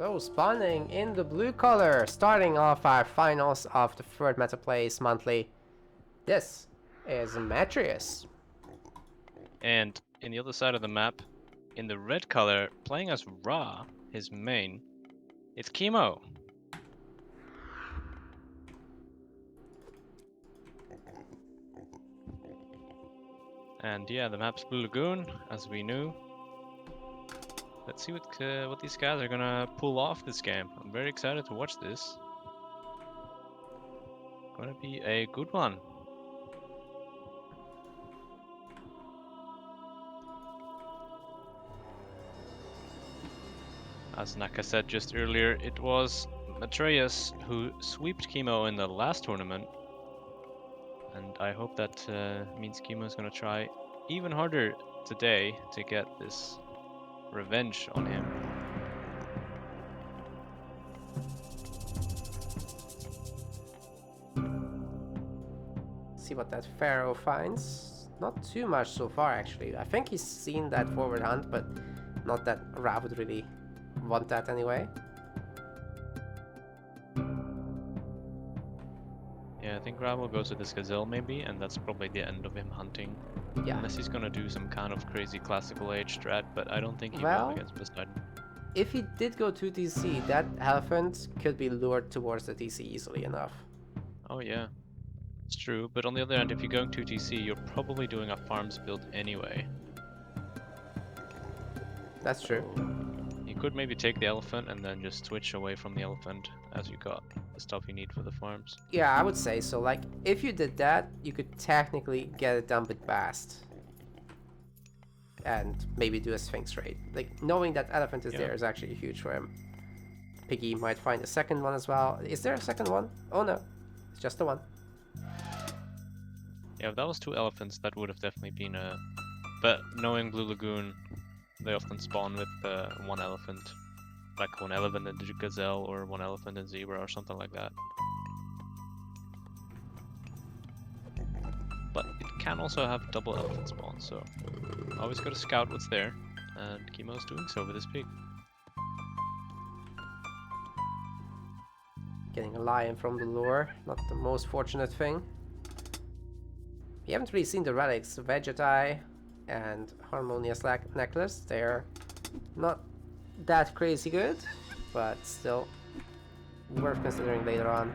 So, spawning in the blue color, starting off our finals of the third Meta Plays monthly. This is Matreiuss. And in the other side of the map, in the red color, playing as Ra, his main, it's Kimo. And yeah, the map's Blue Lagoon, as we knew. Let's see what these guys are gonna pull off this game. I'm very excited to watch this. Gonna be a good one. As Naka said just earlier, it was Matreiuss who sweeped Kimo in the last tournament. And I hope that means Kimo is gonna try even harder today to get this revenge on him. See what that Pharaoh finds. Not too much so far, actually. I think he's seen that forward hunt, but not that Ra would really want that anyway. Yeah, I think Ra will go to this Gazelle maybe, and that's probably the end of him hunting. Yeah. Unless he's gonna do some kind of crazy classical age strat, but I don't think he will Well, against Poseidon. if he did go to TC, that elephant could be lured towards the TC easily enough. Oh yeah, it's true. But on the other hand, if you're going to TC, you're probably doing a farms build anyway. That's true. You could maybe take the elephant and then just switch away from the elephant as you got the stuff you need for the farms. Yeah, I would say so. Like, if you did that, you could technically get it done with Bast. And maybe do a Sphinx raid. Like, knowing that elephant is there is actually huge for him. Piggy might find a second one as well. Is there a second one? Oh no, it's just the one. Yeah, if that was two elephants, that would have definitely been a... But knowing Blue Lagoon, they often spawn with one elephant. Like one elephant and a gazelle, or one elephant and zebra, or something like that. But it can also have double elephant spawn, so always gotta scout what's there, and Kimo's doing so with his pig. Getting a lion from the lure, not the most fortunate thing. We haven't really seen the relics, Vegeti and Harmonious Necklace. They're not that crazy good, but still worth considering later on.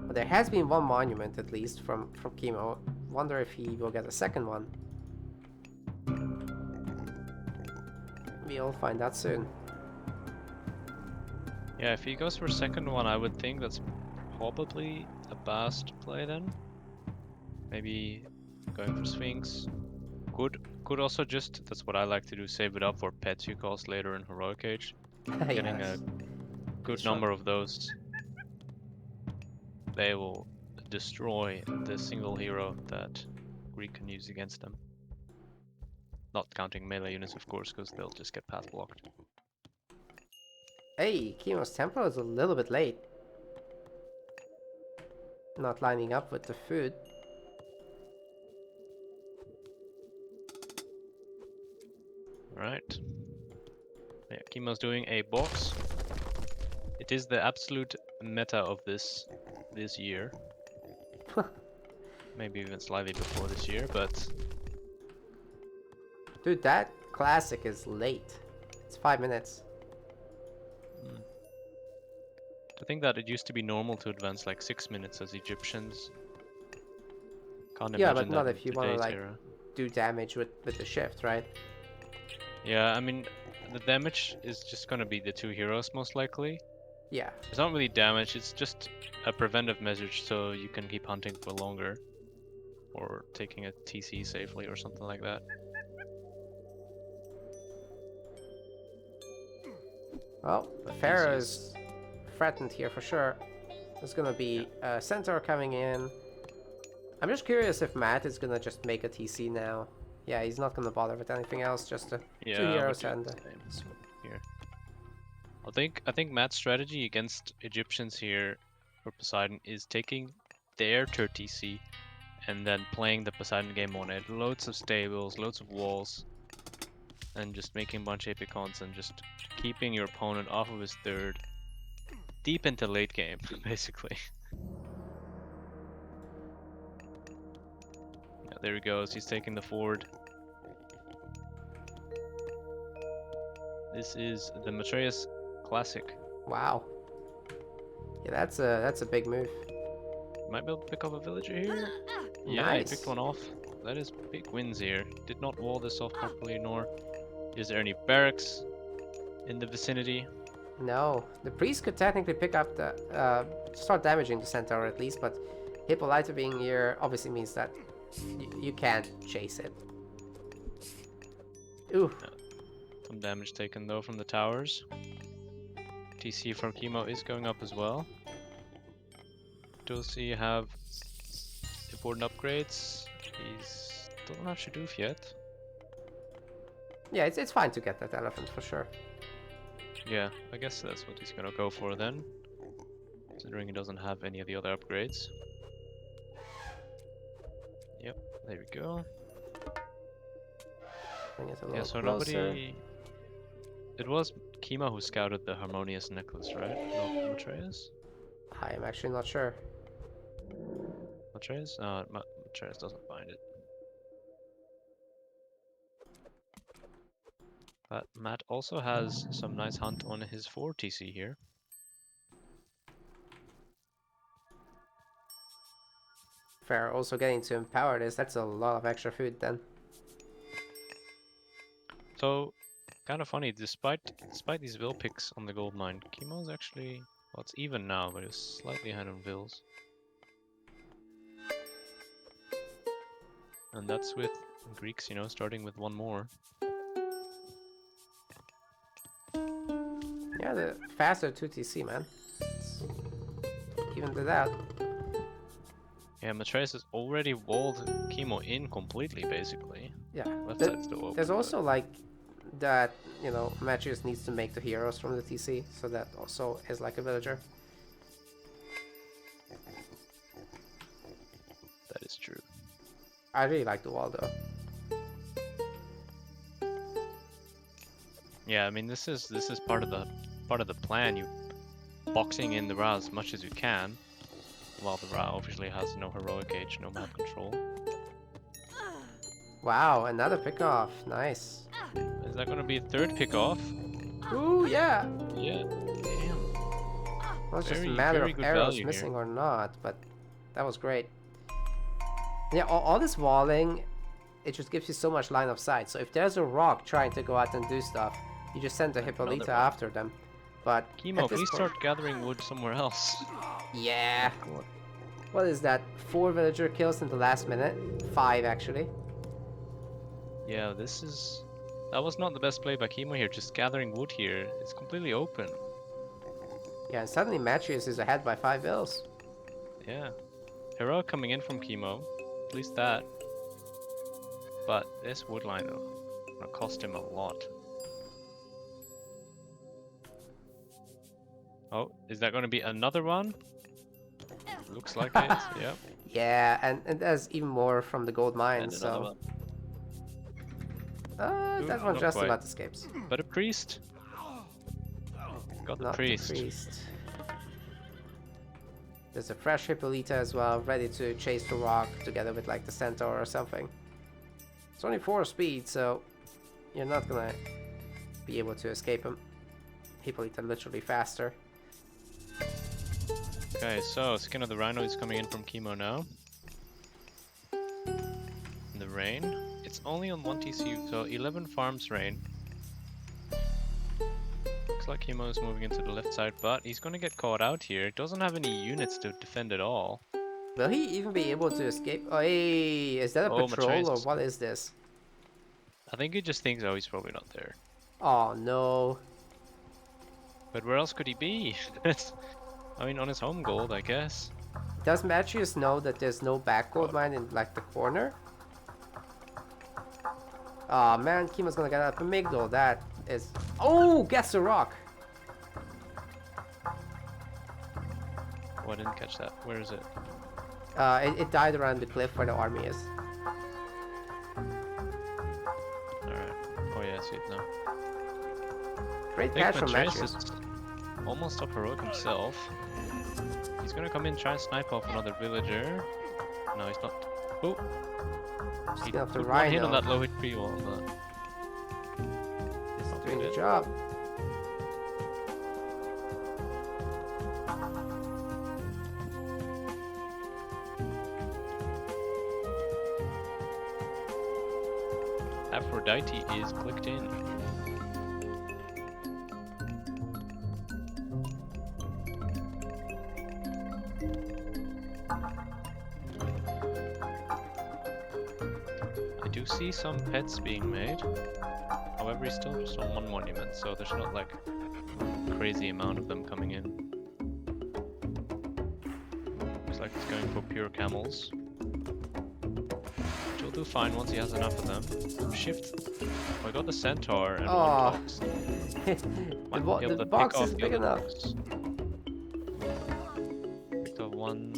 But there has been one monument at least from Kimo. Wonder if he will get a second one. We'll find out soon. Yeah, if he goes for a second one, I would think that's probably a Bast play then. Maybe going for Sphinx. Could also just, that's what I like to do, save it up for pets you cost later in Heroic Age. Getting Yes. a good number of those. They will destroy the single hero that Greek can use against them. Not counting melee units, of course, because they'll just get path blocked. Hey, Kimo's tempo is a little bit late. Not lining up with the food. Right. Yeah, Kimo's doing a box. It is the absolute meta of this year. Maybe even slightly before this year, but... Dude, that classic is late. It's 5 minutes. I think that it used to be normal to advance like 6 minutes as Egyptians. Can't Yeah, imagine but not that if you in want to today's like era. do damage with the shift, right? Yeah, I mean, the damage is just gonna be the two heroes most likely. Yeah. It's not really damage, it's just a preventive measure so you can keep hunting for longer. Or taking a TC safely or something like that. Well, the Pharaoh is threatened here for sure. There's gonna be a Centaur coming in. I'm just curious if Matt is gonna just make a TC now. Yeah, he's not gonna bother with anything else, just two heroes and here. I think Matt's strategy against Egyptians here for Poseidon is taking their turn TC and then playing the Poseidon game on it. Loads of stables, loads of walls, and just making a bunch of epicons and just keeping your opponent off of his third deep into late game, basically. Yeah, there he goes. He's taking the forward. This is the Matreiuss Classic. Wow. Yeah, that's a big move. Might be able to pick up a villager here. Yeah, Nice. he picked one off. That is big wins here. Did not wall this off properly, nor is there any barracks in the vicinity. No, the priest could technically pick up the start damaging the centaur at least, but Hippolyta being here obviously means that you can't chase it. Ooh. Yeah. Some damage taken though from the towers. TC for Kimo is going up as well. Does he have important upgrades? He's doesn't have Shadoof yet. Yeah, it's fine to get that elephant for sure. Yeah, I guess that's what he's gonna go for then, considering he doesn't have any of the other upgrades. Yep, there we go. Bring it a little Yeah, so closer. nobody... It was Kimo who scouted the harmonious necklace, right? Not Matreiuss? I am actually not sure. Matreiuss? Matreiuss doesn't find it. But Matt also has some nice hunt on his 4 TC here. Fair, also getting to empower this, that's a lot of extra food then. So, kind of funny, despite these Vil picks on the gold mine, Kimo's actually, well, it's even now, but it's slightly ahead on Vils. And that's with Greeks, you know, starting with one more. Yeah, the faster 2TC, man. It's even to that. Yeah, Matreiuss has already walled Kimo in completely, basically. Yeah. Left side's still open. There's but- also like that, you know, Matreiuss needs to make the heroes from the TC, so that also is like a villager. That is true. I really like the wall though. Yeah, I mean this is part of the plan. You boxing in the Ra as much as you can, while the Ra obviously has no heroic age, no map control. Wow, another pickoff. Nice. Is that gonna be a third pick off? Ooh, yeah. Yeah. Damn. Well, it's just a Very- matter very of good arrows value missing here. or not, but that was great. Yeah, all this walling, it just gives you so much line of sight. So if there's a rock trying to go out and do stuff, you just send the Hippolyta one. after them. But Kimo, at this please point- start gathering wood somewhere else. Yeah. What is that? 4 villager kills in the last minute? 5 actually. Yeah, that was not the best play by Kimo here. Just gathering wood here. It's completely open. Yeah, and suddenly Matreiuss is ahead by 5 vills. Yeah. Heroic coming in from Kimo. At least that. But this wood line will gonna cost him a lot. Oh, is that gonna be another one? Looks like it, yeah. Yeah, and there's even more from the gold mine, And another so... one. Ooh, that one not just quite. about escapes. But a priest. Got the Not priest. the priest. There's a fresh Hippolyta as well, ready to chase the rock together with like the centaur or something. It's only 4 speed, so you're not gonna be able to escape him. Hippolyta literally faster. Okay, so Skin of the Rhino is coming in from Kimo now. In the rain. It's only on 1 TC, so 11 farms rain. Looks like Kimo is moving into the left side, but he's gonna get caught out here. He doesn't have any units to defend at all. Will he even be able to escape? Oh, hey, is that a Oh, patrol or Matreiuss. what is this? I think he just thinks, oh, he's probably not there. Oh no. But where else could he be? I mean, on his home gold, I guess. Does Matreiuss know that there's no back gold mine in like the corner? Aw man, Kimo's gonna get up amygdala. That is... Oh, guess the rock! Oh, I didn't catch that. Where is it? It died around the cliff where the army is. Alright. Oh yeah, I see it now. Great I think catch from Matreiuss Matreiuss. is almost up heroic himself. He's gonna come in, try and snipe off another villager. No, he's not. Oh! Just He gonna have to put one hit on Rhino. that low HP one, but... He's not doing the good. job. Aphrodite is clicked in. I do see some pets being made. However, he's still just on one monument, so there's not like a crazy amount of them coming in. Looks like he's going for pure camels. Which will do fine once he has enough of them. Shift. Oh, I got the centaur and Oh. one box. Might be able the to box pick is off the big other enough. box. Picked off one,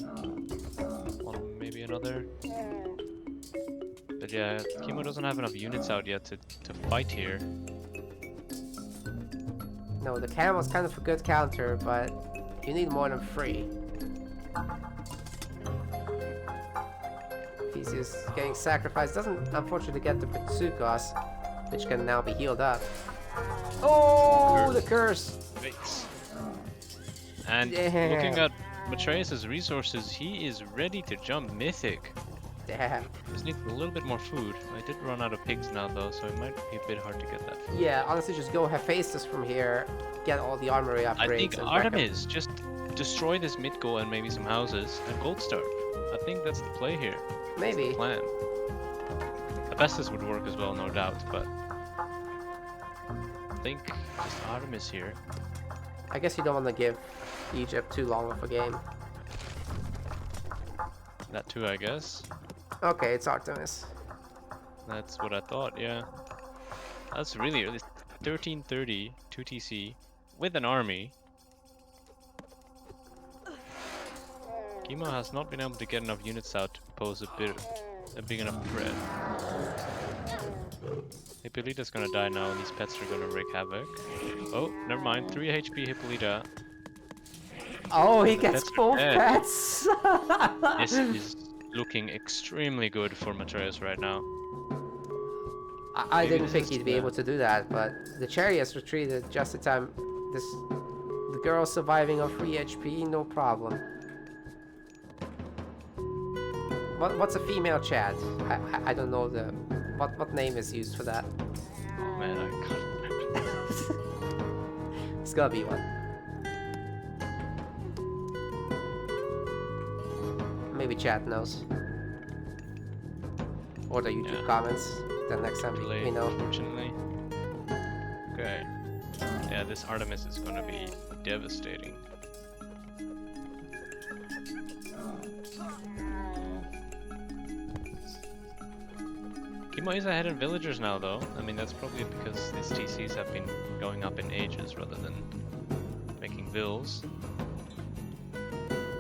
maybe another. But yeah, Kimo doesn't have enough units out yet to fight here. No, the camel's kind of a good counter, but you need more than 3. Theseus getting sacrificed doesn't unfortunately get the bazookas, which can now be healed up. Oh, the curse! Wait. And Damn. looking at Matreiuss' resources, he is ready to jump mythic. Damn. Just needs a little bit more food. I did run out of pigs now though, so it might be a bit hard to get that food. Yeah, honestly, just go Hephaestus from here, get all the armory upgrades. I think and rack up. Artemis, just destroy this mid-goal and maybe some houses and gold star. I think that's the play here. Maybe. Plan. Hephaestus would work as well, no doubt, but I think just Artemis here. I guess you don't want to give Egypt too long of a game. That too, I guess. Okay, it's Artemis. That's what I thought, yeah. That's really early. 1330, 2 TC, with an army. Kimo has not been able to get enough units out to pose a big enough threat. Hippolyta's gonna die now and these pets are gonna wreak havoc. Oh, never mind. 3 HP Hippolyta. Oh, he The gets pets are both dead. pets! This is looking extremely good for Matreiuss right now. I Maybe didn't this think is he'd be the- able to do that, but the chariots retreated just in time. The girl surviving on 3 HP, no problem. What's a female chat? I don't know the what name is used for that. Oh man, I can't remember. It's gotta be one. Maybe chat knows. Or the YouTube Yeah. comments. The next time Too we late, know. unfortunately. Okay. Yeah, this Artemis is gonna be devastating. Kimo is ahead in villagers now though. I mean that's probably because these TCs have been going up in ages rather than making vills.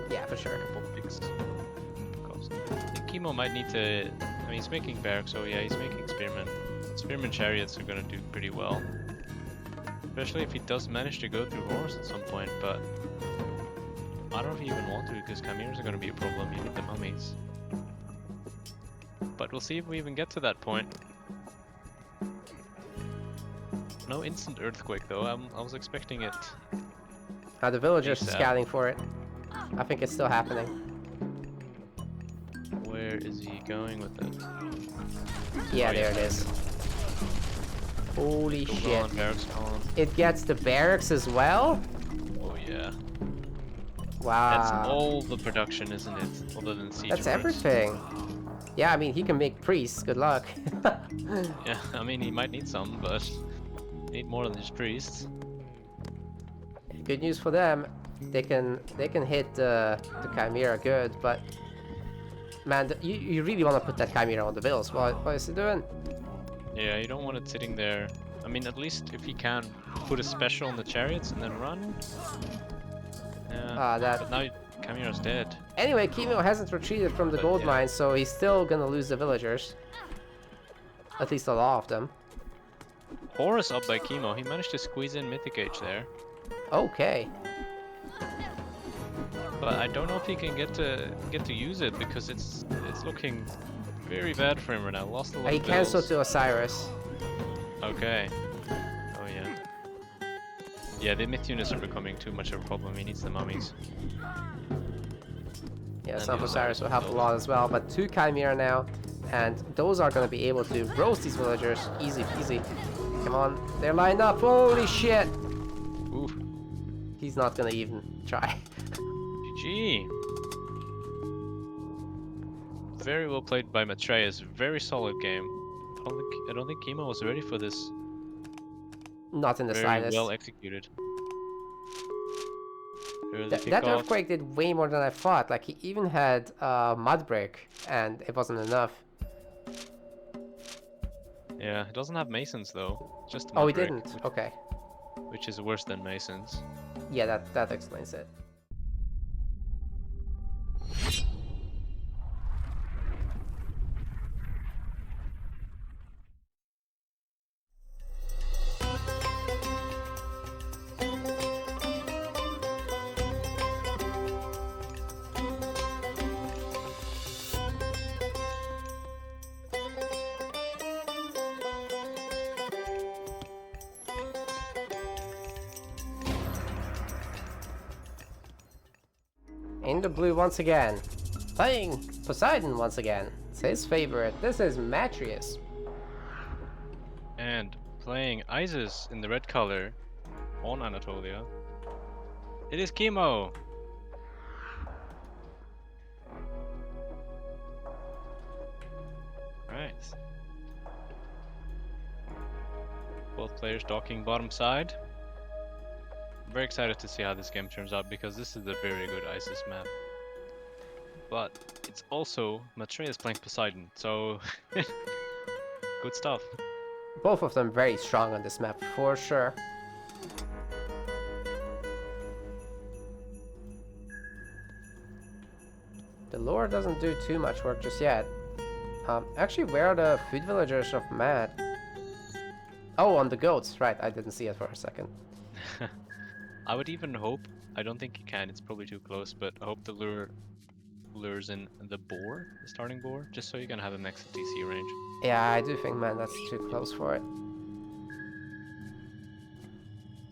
Yeah, for sure. Couple pigs. I think Kimo might need to... I mean he's making barracks, so yeah he's making spearmen. Spearmen chariots are gonna do pretty well. Especially if he does manage to go through horse at some point, but... I don't know if he even want to because chimeras are gonna be a problem, you need the mummies. But we'll see if we even get to that point. No instant earthquake though, I was expecting it. The villagers are ASAP. scouting for it. I think it's still happening. Where is he going with it? Yeah, Oh, there it is. Holy Go shit. on, barracks on. It gets the barracks as well? Oh yeah. Wow. That's all the production, isn't it? Other than siege That's horse. everything. Yeah, I mean, he can make priests. Good luck. Yeah, I mean he might need some, but need more than just priests. Good news for them. They can hit the chimera good, but man, you really want to put that chimera on the bills. What is he doing? Yeah, you don't want it sitting there. I mean, at least if he can put a special on the chariots and then run. Yeah. Ah, that But now Chimera's dead. Anyway, Kimo hasn't retreated from the But gold yeah. mine, so he's still gonna lose the villagers. At least a lot of them. Horus up by Kimo. He managed to squeeze in Mythic Age there. Okay. But I don't know if he can get to use it because it's looking very bad for him right now. Lost a lot He of cancelled bills. to Osiris. Okay. Oh yeah. Yeah, the myth units are becoming too much of a problem. He needs the mummies. Yeah, And some the Osiris will help a Osiris lot as well, but 2 Chimera now, and those are gonna be able to roast these villagers. Easy peasy. Come on, they're lined up. Holy shit! Oof. He's not gonna even try. GG. Very well played by Matreiuss. Very solid game. I don't think Kimo was ready for this. Not in the Very slightest. well executed. Early That kickoff. earthquake did way more than I thought. Like, he even had mud break, and it wasn't enough. Yeah, it doesn't have masons though. Just Oh, he Mudbreak, didn't. Okay. which is worse than masons. Yeah, that explains it. In the blue once again. Playing Poseidon once again. It's his favorite. This is Matreiuss. And playing Isis in the red color on Anatolia. It is Kimo. Right. Both players docking bottom side. Very excited to see how this game turns out because this is a very good Isis map. But it's also Matreiuss playing Poseidon, so good stuff. Both of them very strong on this map, for sure. The lore doesn't do too much work just yet. Actually, where are the food villagers of Matt? Oh, on the goats. Right, I didn't see it for a second. I would even hope, I don't think you can, it's probably too close, but I hope the lures in the boar, the starting boar, just so you can have him next to TC range. Yeah, I do think, man, that's too close for it.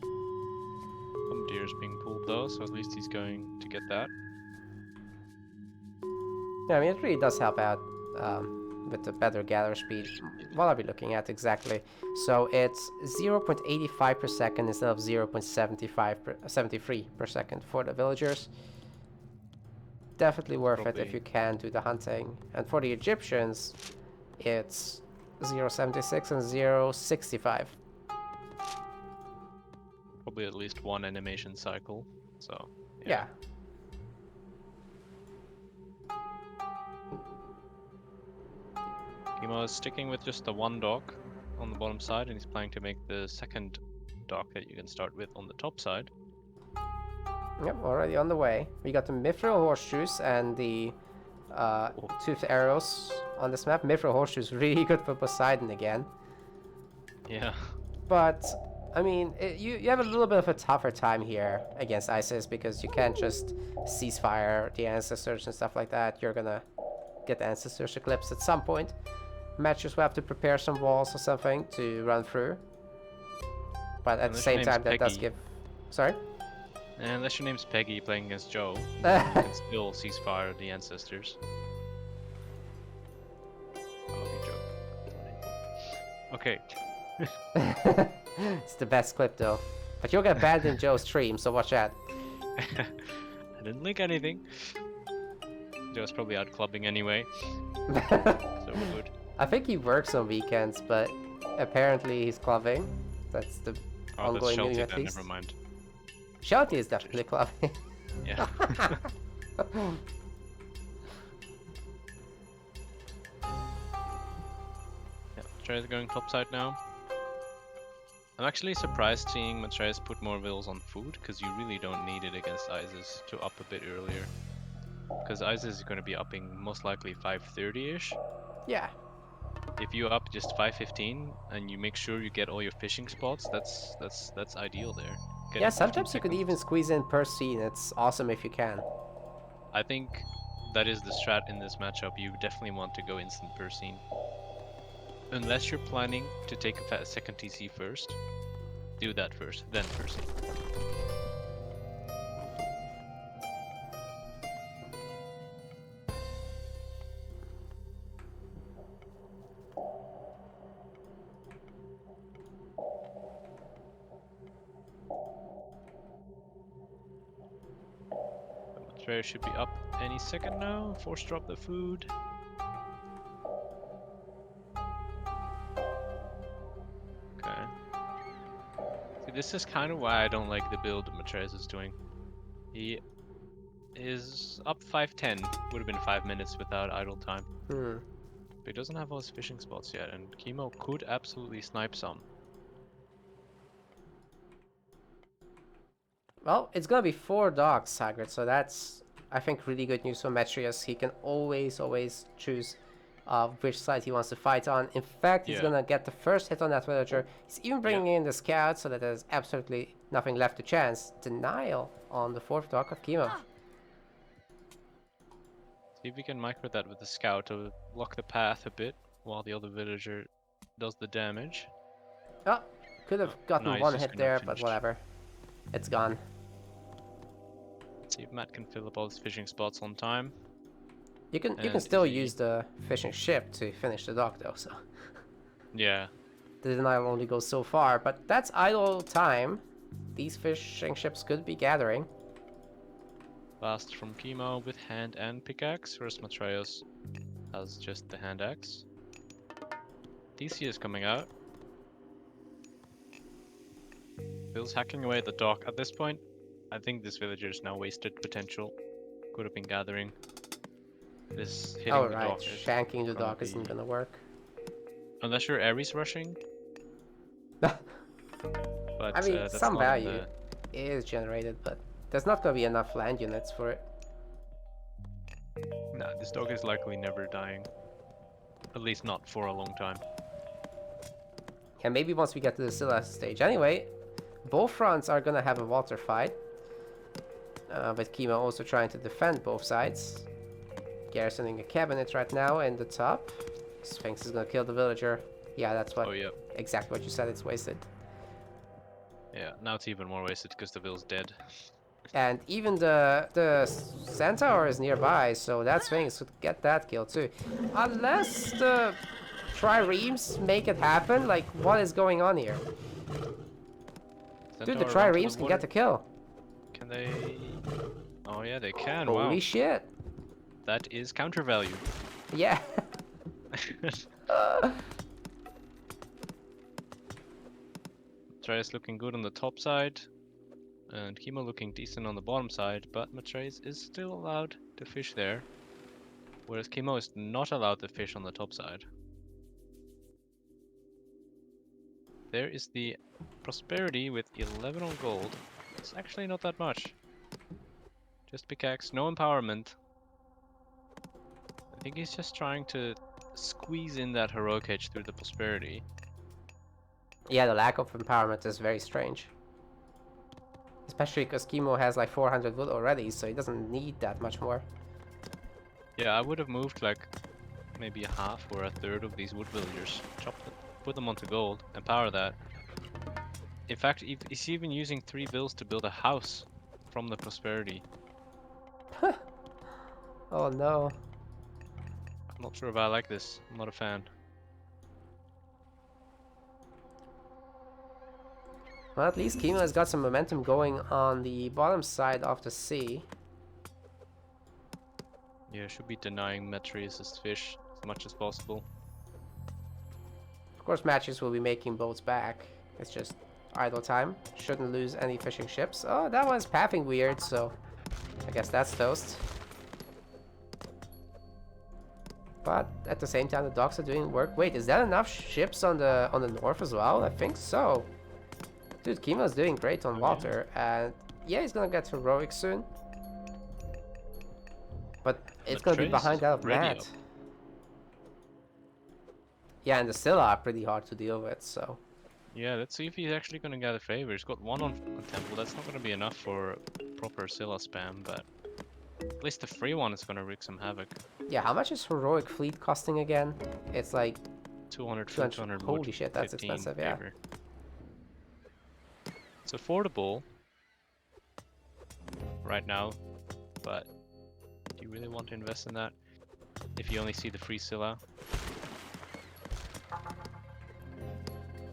Some deer's being pulled though, so at least he's going to get that. Yeah, I mean, it really does help out with the better gather speed. What are we looking at exactly? So it's 0.85 per second instead of 0.73 per second for the villagers. Definitely worth it if you can do the hunting. And for the Egyptians, it's 0.76 and 0.65. Probably at least one animation cycle, so Yeah. Kimo is sticking with just the one dock on the bottom side, and he's planning to make the second dock that you can start with on the top side. Yep, already on the way. We got the Mithril horseshoes and the toothed arrows on this map. Mithril horseshoes really good for Poseidon again. Yeah. But, I mean, you have a little bit of a tougher time here against Isis because you can't just ceasefire the ancestors and stuff like that. You're gonna get the ancestors eclipsed at some point. Matches will have to prepare some walls or something to run through. But at the Unless same your time, name's that does Peggy. give... Sorry? And unless your name's Peggy playing against Joe, you can still ceasefire the ancestors. I love you, Joe. Okay. It's the best clip though. But you'll get banned in Joe's stream, so watch out. I didn't link anything. Joe's probably out clubbing anyway. So we're good. I think he works on weekends, but apparently he's clubbing. That's the Oh, that's ongoing news Shelty at then, least. never mind. Shelty is definitely clubbing. Yeah. Yeah, Matreiuss going topside now. I'm actually surprised seeing Matreiuss put more vills on food, because you really don't need it against Isis to up a bit earlier. because ISIS is going to be upping most likely 5:30ish. Yeah. If you up just 5:15 and you make sure you get all your fishing spots, that's ideal there. Yeah, Getting 15 sometimes you could even seconds. squeeze in per scene. It's awesome if you can. I think that is the strat in this matchup. You definitely want to go instant per scene. Unless you're planning to take a second TC first, do that first, then per scene. Matreiuss should be up any second now. Force drop the food. Okay. See, this is kind of why I don't like the build Matreiuss is doing. He is up 5:10. Would have been 5 minutes without idle time. Hmm. But he doesn't have all his fishing spots yet, and Kimo could absolutely snipe some. Well, it's gonna be 4 dogs, Hagrid, so that's, I think, really good news for Matreiuss. He can always choose which side he wants to fight on. In fact, he's Yeah. gonna get the first hit on that villager. He's even bringing in the scout so that there's absolutely nothing left to chance. Denial on the 4th dog of Kimo. See if we can micro that with the scout to block the path a bit while the other villager does the damage. Oh, could have gotten no, he's one just hit gonna there, but finish. whatever. It's gone. Let's see if Matt can fill up all his fishing spots on time. You can And still is he- use the fishing ship to finish the dog though, so Yeah. the denial only goes so far, but that's idle time. These fishing ships could be gathering. Blast from Kimo with hand and pickaxe, whereas Matreiuss has just the hand axe. DC is coming out. Bill's hacking away at the dock. At this point, I think this villager is now wasted potential. Could have been gathering. This hitting Oh the right, dock is shanking the gonna dog isn't be- gonna work. Unless you're Ares rushing. But I mean, that's some not in value is generated, but there's not gonna be enough land units for it. Nah, this dog is likely never dying. At least not for a long time. Yeah, maybe once we get to the Scylla stage. Anyway, both fronts are gonna have a water fight. With Kimo also trying to defend both sides. Garrisoning a cabinet right now in the top. Sphinx is gonna kill the villager. Yeah, that's what Oh yeah. exactly what you said, it's wasted. Yeah, now it's even more wasted because the Ville's dead. And even the centaur is nearby, so that Sphinx could get that kill too. Unless the triremes make it happen, like what is going on here? Dude, the Centaur onto triremes can get the kill. Can they? Oh yeah, they can. Holy Wow. shit. That is counter value. Yeah. Matreiuss looking good on the top side, and Kimo looking decent on the bottom side, but Matreiuss is still allowed to fish there, whereas Kimo is not allowed to fish on the top side. There is the prosperity with 11 on gold. It's actually not that much. Just pickaxe, no empowerment. I think he's just trying to squeeze in that heroic edge through the prosperity. Yeah, the lack of empowerment is very strange. Especially because Kimo has like 400 wood already, so he doesn't need that much more. Yeah, I would have moved like maybe a half or a third of these wood villagers. Chop them, put them onto gold, empower that. In fact, he's even using 3 bills to build a house from the prosperity. Oh no. I'm not sure if I like this. I'm not a fan. Well, at least Kimo has got some momentum going on the bottom side of the sea. Yeah, should be denying Matreiuss' fish as much as possible. Of course, Matreiuss will be making boats back. It's just idle time. Shouldn't lose any fishing ships. Oh, that one's pathing weird, so I guess that's toast. But at the same time, the docks are doing work. Wait, is that enough ships on the north as well? I think so. Dude, Kimo's doing great on water, and yeah, he's gonna get heroic soon. But it's gonna be Matreiuss behind is that already mat. up. Yeah, and the Scylla are pretty hard to deal with, so... Yeah, let's see if he's actually gonna gather favor. He's got one on Temple. That's not gonna be enough for proper Scylla spam, but at least the free one is gonna wreak some havoc. Yeah, how much is Heroic Fleet costing again? It's like 200 food, 200. 200 wood, Holy shit, that's 15 expensive, yeah. favor. It's affordable right now, but do you really want to invest in that if you only see the free Scylla?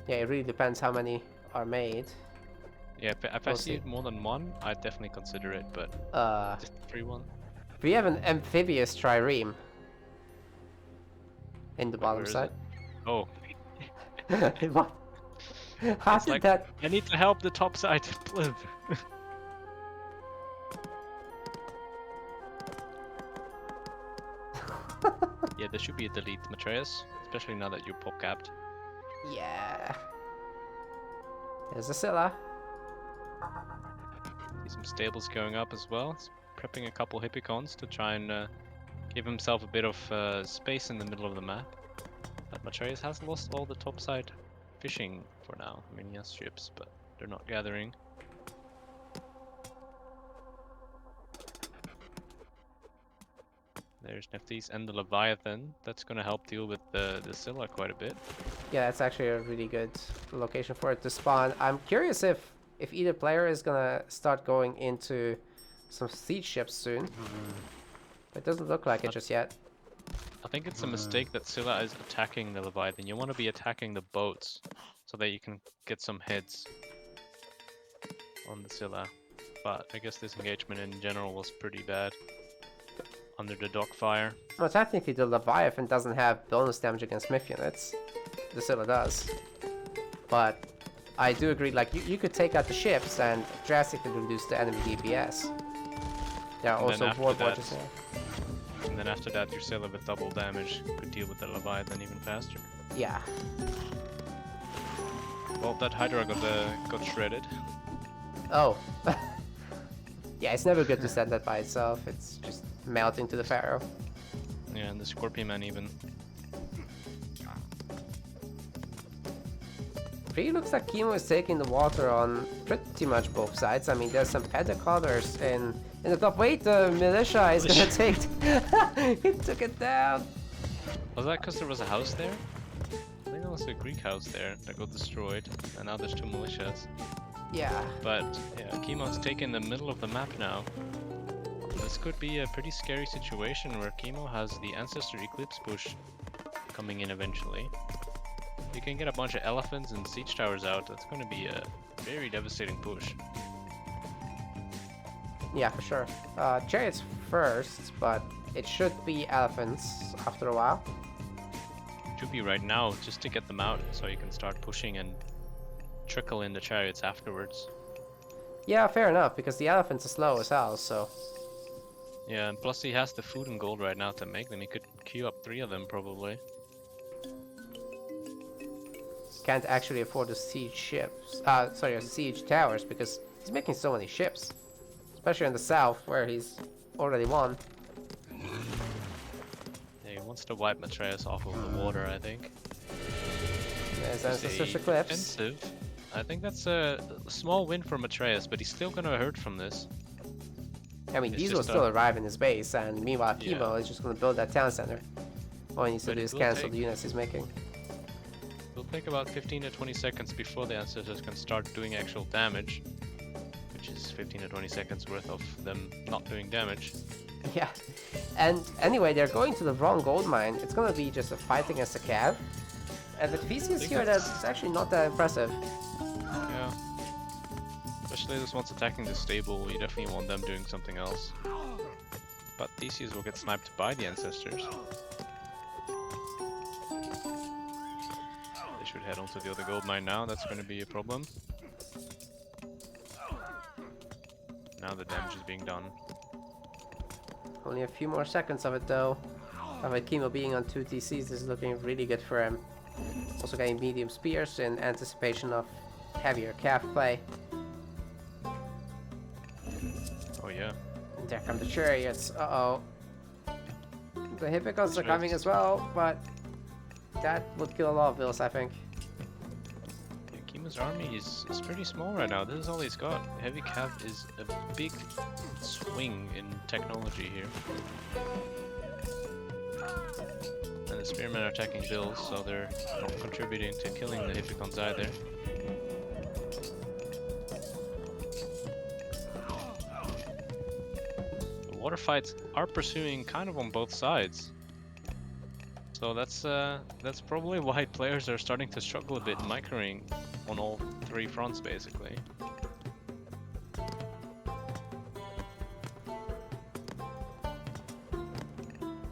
Yeah, it really depends how many are made. Yeah, if I see more than one, I'd definitely consider it, but just the free one. We have an amphibious trireme in the bottom Where is side. it? Oh, What? How it's did like, that? I need to help the top side live. Yeah, there should be a delete, Matreiuss, especially now that you're pop capped. Yeah. There's a Scylla. See some stables going up as well. He's prepping a couple hippicons to try and give himself a bit of space in the middle of the map. But Matreiuss has lost all the topside fishing for now. I mean, he has ships, but they're not gathering. There's Nephthys and the Leviathan. That's gonna help deal with the Scylla quite a bit. Yeah, that's actually a really good location for it to spawn. I'm curious if either player is gonna start going into some siege ships soon. It doesn't look like it just yet. I think it's a mistake that Scylla is attacking the Leviathan. You want to be attacking the boats so that you can get some hits on the Scylla. But I guess this engagement in general was pretty bad under the dock fire. Well, technically the Leviathan doesn't have bonus damage against Myth units. The Scylla does. But I do agree, like, you could take out the ships and drastically reduce the enemy DPS. There are And then also after war that- barges there. And then after that, your Scylla with double damage could deal with the Leviathan even faster. Yeah. Well, that Hydra got shredded. Oh. Yeah, it's never good to send that by itself. It's just melting to the Pharaoh. Yeah, and the Scorpion Man even. Really looks like Kimo is taking the water on pretty much both sides. I mean, there's some pentacollars in the top. Wait, the militia is gonna take... He took it down! Was that because there was a house there? I think there was a Greek house there that got destroyed, and now there's two militias. Yeah. But yeah, Kimo's taken the middle of the map now. This could be a pretty scary situation where Kimo has the Ancestor Eclipse push coming in eventually. If you can get a bunch of elephants and siege towers out, that's going to be a very devastating push. Yeah, for sure. Chariots first, but it should be elephants after a while. Should be right now, just to get them out, so you can start pushing and trickle in the chariots afterwards. Yeah, fair enough, because the elephants are slow as hell, so... Yeah, and plus he has the food and gold right now to make them. He could queue up 3 of them, probably. Can't actually afford the siege ships. Sorry, siege towers, because he's making so many ships. Especially in the south, where he's already won. Yeah, he wants to wipe Matreiuss off of the water, I think. There's It's Ancestor's a Eclipse. defensive. I think that's a small win for Matreiuss, but he's still gonna hurt from this. I mean, It's these will just still arrive in his base, and meanwhile, Yeah. Kimo is just gonna build that town center. All he needs to But do it is will cancel take- the units he's making. It'll take about 15 to 20 seconds before the Ancestors can start doing actual damage, which is 15 to 20 seconds worth of them not doing damage. Yeah. And anyway, they're going to the wrong gold mine. It's gonna be just a fight against a cav. And with Theseus think here, that's actually not that impressive. Yeah. Especially this one's attacking the stable, you definitely want them doing something else. But Theseus will get sniped by the Ancestors. They should head onto the other gold mine now, that's going to be a problem. Now the damage is being done. Only a few more seconds of it though. And with Kimo being on 2 TCs, this is looking really good for him. Also getting medium spears in anticipation of heavier calf play. Oh yeah. And there come the chariots. Uh-oh. The Hippicons are That's coming right. as well, but that would kill a lot of bills, I think. Yeah, Kimo's army is pretty small right now. This is all he's got. Heavy Cav is a big swing in technology here. And the Spearmen are attacking bills, so they're not contributing to killing the Hippicons either. The water fights are pursuing kind of on both sides. So that's probably why players are starting to struggle a bit microing on all three fronts basically.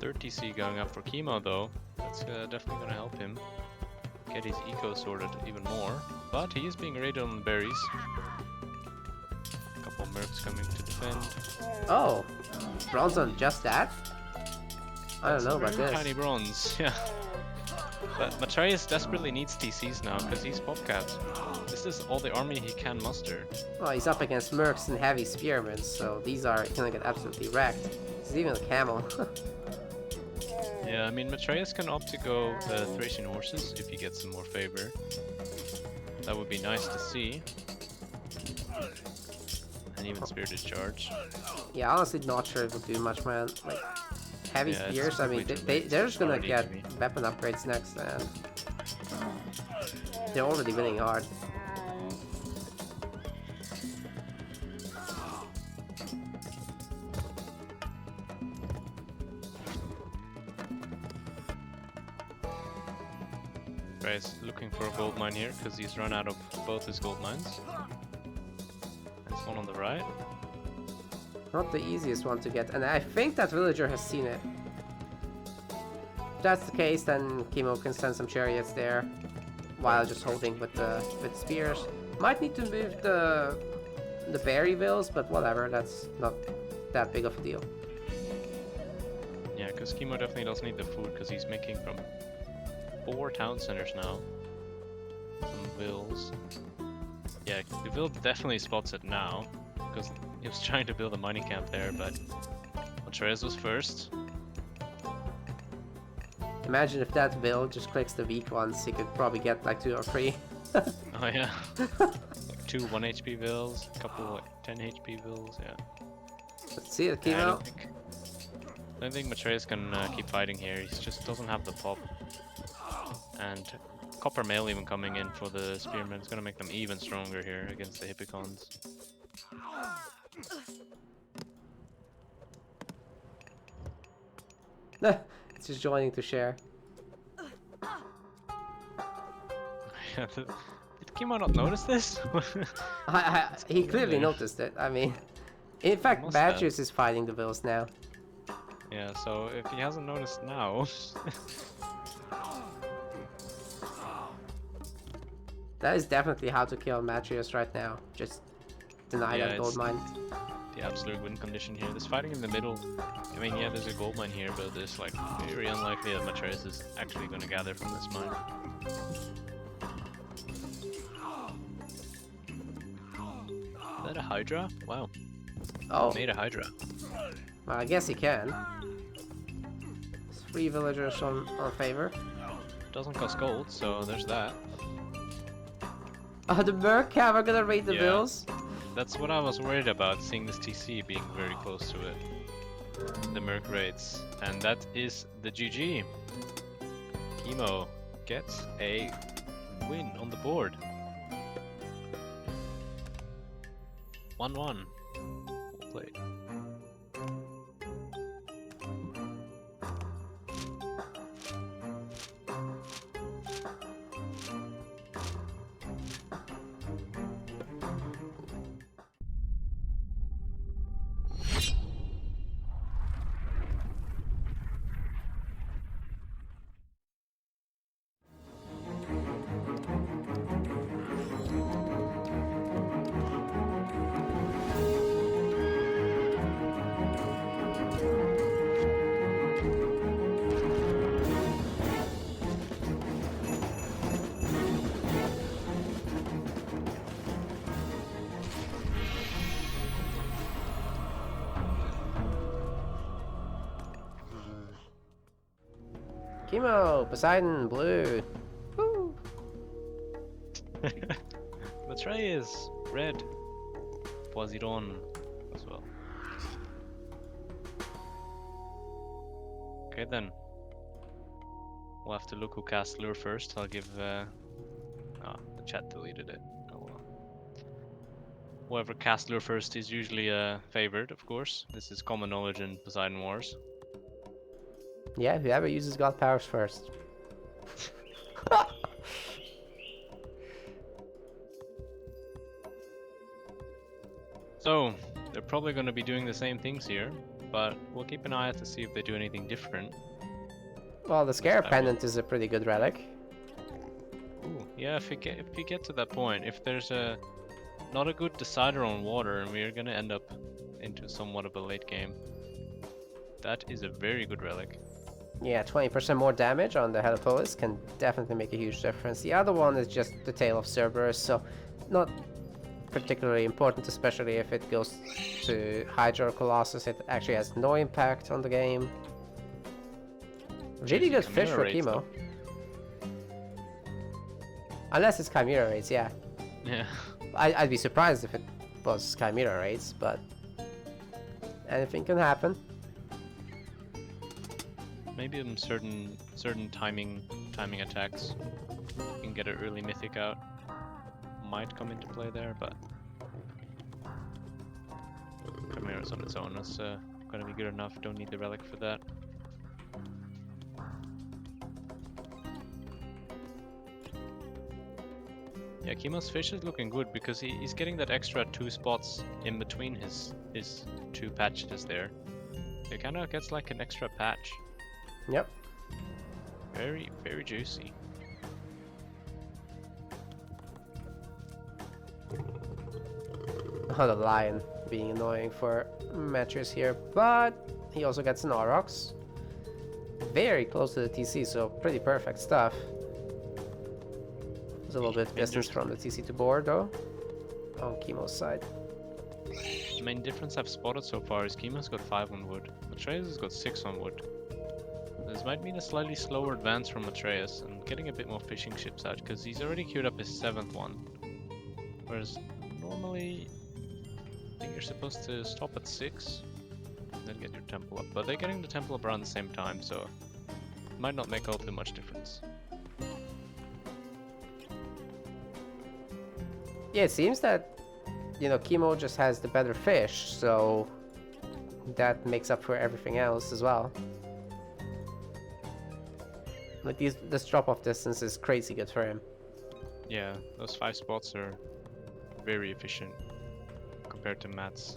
Third TC going up for Kimo though. That's definitely going to help him get his eco sorted even more. But he is being raided on the berries. A couple mercs coming to defend. Oh, bronze on just that? I don't That's know a about very this. tiny bronze, yeah. But Matreiuss desperately needs TCs now because he's popcapped. This is all the army he can muster. Well, he's up against mercs and heavy spearmen, so these are gonna get absolutely wrecked. There's even a camel. Yeah, I mean Matreiuss can opt to go Thracian horses if he gets some more favor. That would be nice to see. And even spirited charge. Yeah, honestly, not sure it would do much, man. Like, heavy Yeah, it's spears, I mean, probably too late. they're just gonna Already get heavy. weapon upgrades next, and they're already winning hard. Guy's looking for a gold mine here because he's run out of both his gold mines. There's one on the right. Not the easiest one to get, and I think that villager has seen it. If that's the case, then Kimo can send some chariots there, while just holding with spears. Might need to move the berryvilles, but whatever, that's not that big of a deal. Yeah, because Kimo definitely does need the food because he's making from 4 town centers now. Some vills. Yeah, the vill definitely spots it now because he was trying to build a mining camp there, but Matreiuss was first. Imagine if that vill just clicks the weak ones, he could probably get like 2 or 3. Oh yeah, like 2 1 HP vills, a couple like 10 HP vills, yeah. Let's see it, Yeah, Kimo. I don't think Matreiuss can keep fighting here. He just doesn't have the pop. And copper mail even coming in for the spearmen is going to make them even stronger here against the Hippicons. It's just joining to share. Did Kimo not notice this? He clearly noticed it. I mean, in fact, Must have. Matreiuss is fighting the vills now. Yeah, so if he hasn't noticed now... That is definitely how to kill Matreiuss right now. Just deny Yeah, that gold it's- mine. the absolute win condition here. This fighting in the middle, I mean, yeah, there's a gold mine here, but it's like very unlikely that Matreiuss is actually going to gather from this mine. Is that a Hydra? Wow, Oh, made a Hydra. well, I guess he can. 3 villagers on favor. Doesn't cost gold, so there's that. Oh, the Merc Cav are gonna raid the Yeah. vills? That's what I was worried about, seeing this TC being very close to it. The Merc raids. And that is the GG. Kimo gets a win on the board. 1-1. Well played. Kimo, Poseidon, blue. Woo! Matreiuss, red. Poseidon as well. Okay then. We'll have to look who cast lure first. I'll give the chat deleted it. Oh well. Whoever cast lure first is usually favored, of course. This is common knowledge in Poseidon Wars. Yeah, whoever uses god powers first. So, they're probably going to be doing the same things here, but we'll keep an eye out to see if they do anything different. Well, the scare that pendant is a pretty good relic. Ooh, yeah, if you get to that point, if there's not a good decider on water and we're going to end up into somewhat of a late game, that is a very good relic. Yeah, 20% more damage on the Helipolis can definitely make a huge difference. The other one is just the Tail of Cerberus, so not particularly important, especially if it goes to Hydra or Colossus. It actually has no impact on the game. Really good fish for Kimo. Unless it's Chimera Raids, yeah. Yeah. I'd be surprised if it was Chimera Raids, but anything can happen. Maybe in certain timing attacks, you can get an early mythic out. Might come into play there, but Chimera's on its own. That's gonna be good enough. Don't need the relic for that. Yeah, Kimo's fish is looking good because he's getting that extra 2 spots in between his 2 patches there. It kind of gets like an extra patch. Yep. Very, very juicy. Oh, the lion being annoying for Matreiuss here, but he also gets an Aurochs. Very close to the TC, so pretty perfect stuff. There's a little bit of distance from the TC to board though, on Kimo's side. The main difference I've spotted so far is Kimo's got 5 on wood, Matreiuss has got 6 on wood. This might mean a slightly slower advance from Matreiuss and getting a bit more fishing ships out because he's already queued up his 7th one. Whereas normally I think you're supposed to stop at 6 and then get your temple up. But they're getting the temple up around the same time, so it might not make all too much difference. Yeah, it seems that, you know, Kimo just has the better fish, so that makes up for everything else as well. Like this drop-off distance is crazy good for him. Yeah, those 5 spots are very efficient compared to Matt's.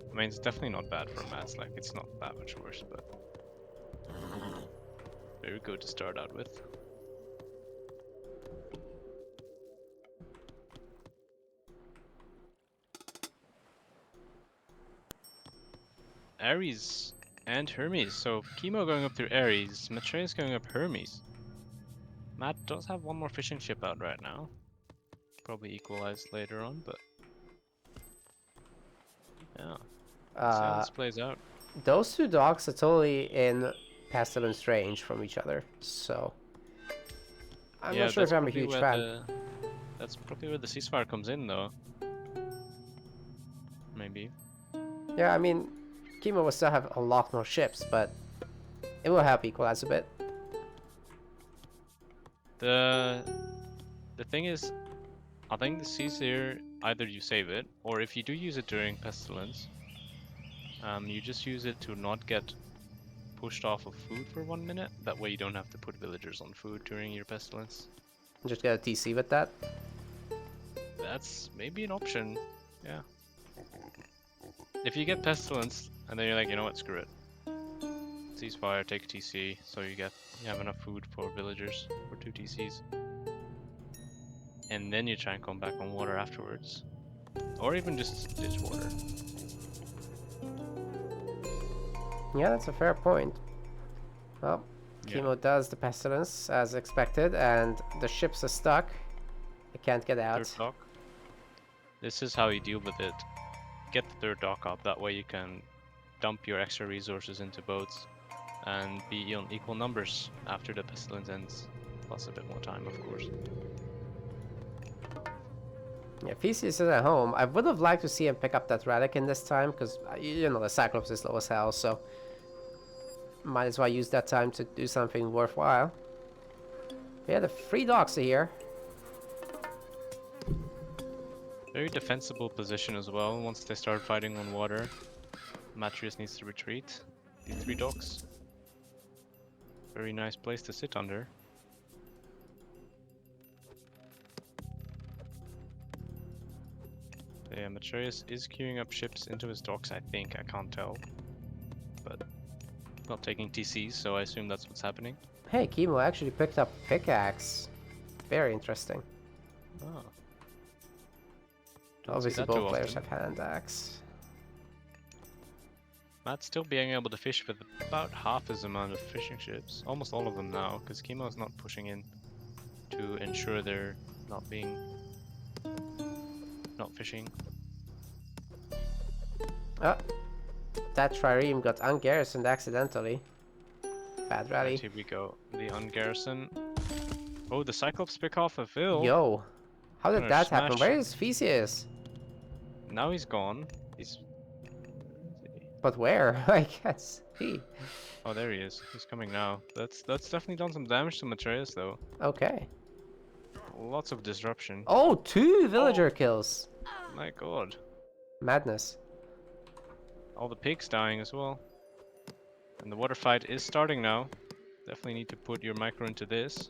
I mean, it's definitely not bad for Matt's, like it's not that much worse, but very good to start out with. Ares and Hermes. So Kimo going up through Ares, Matreiuss going up Hermes. Matt does have one more fishing ship out right now. Probably equalized later on, but yeah. See how this plays out. Those 2 docks are totally in Pestilence range from each other, so I'm not sure if I'm a huge fan. That's probably where the ceasefire comes in, though. Maybe. Yeah, I mean, Kimo will still have a lot more ships, but it will help equalize a bit. The thing is, I think the seas here, either you save it, or if you do use it during Pestilence, you just use it to not get pushed off of food for 1 minute. That way you don't have to put villagers on food during your Pestilence. Just get a TC with that. That's maybe an option, yeah. If you get Pestilence, and then you're like, you know what, screw it. Ceasefire, take a TC, so you have enough food for villagers for 2 TCs. And then you try and come back on water afterwards. Or even just ditch water. Yeah, that's a fair point. Well, Kimo does the Pestilence as expected, and the ships are stuck. They can't get out. 3rd dock. This is how you deal with it. Get the 3rd dock up, that way you can dump your extra resources into boats. and be on equal numbers after the pestilence ends. Plus a bit more time, of course. Yeah, Theseus is at home. I would have liked to see him pick up that relic in this time, because, you know, the Cyclops is low as hell, so might as well use that time to do something worthwhile. Yeah, the 3 docks are here. Very defensible position as well. Once they start fighting on water, Matreiuss needs to retreat. These 3 docks. Very nice place to sit under. Yeah, Matreiuss is queuing up ships into his docks, I think. I can't tell. But not taking TCs, so I assume that's what's happening. Hey, Kimo actually picked up pickaxe. Very interesting. Oh. Obviously both players have hand axe. Matt's still being able to fish with about half his amount of fishing ships. Almost all of them now, because Kimo's not pushing in to ensure they're not fishing. Oh, that trireme got ungarrisoned accidentally. Bad rally. Right, here we go. The ungarrison. Oh, the Cyclops pick off a Phil. Yo, how did Gonna that happen? smash. Where is Theseus? Now he's gone. He's... But where? I guess he. Oh, there he is. He's coming now. That's definitely done some damage to Matreiuss, though. Okay. Lots of disruption. Oh, 2 villager kills. My god. Madness. All the pigs dying as well. And the water fight is starting now. Definitely need to put your micro into this.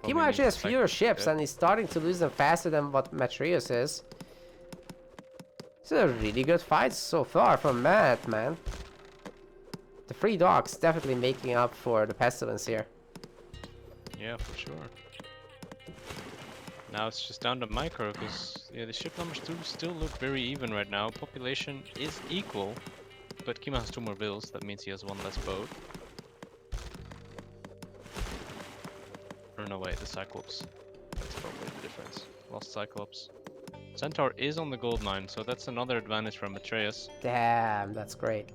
Kimo actually has fewer ships, dead. and he's starting to lose them faster than what Matreiuss is. This is a really good fight so far from Matt, man. The 3 docks definitely making up for the pestilence here. Yeah, for sure. Now it's just down to micro, because yeah, the ship numbers do still look very even right now. Population is equal, but Kimo has 2 more bills. That means he has 1 less boat. Or no, wait, the Cyclops. That's probably the difference. Lost Cyclops. Centaur is on the gold mine, so that's another advantage for Matreiuss. Damn, that's great.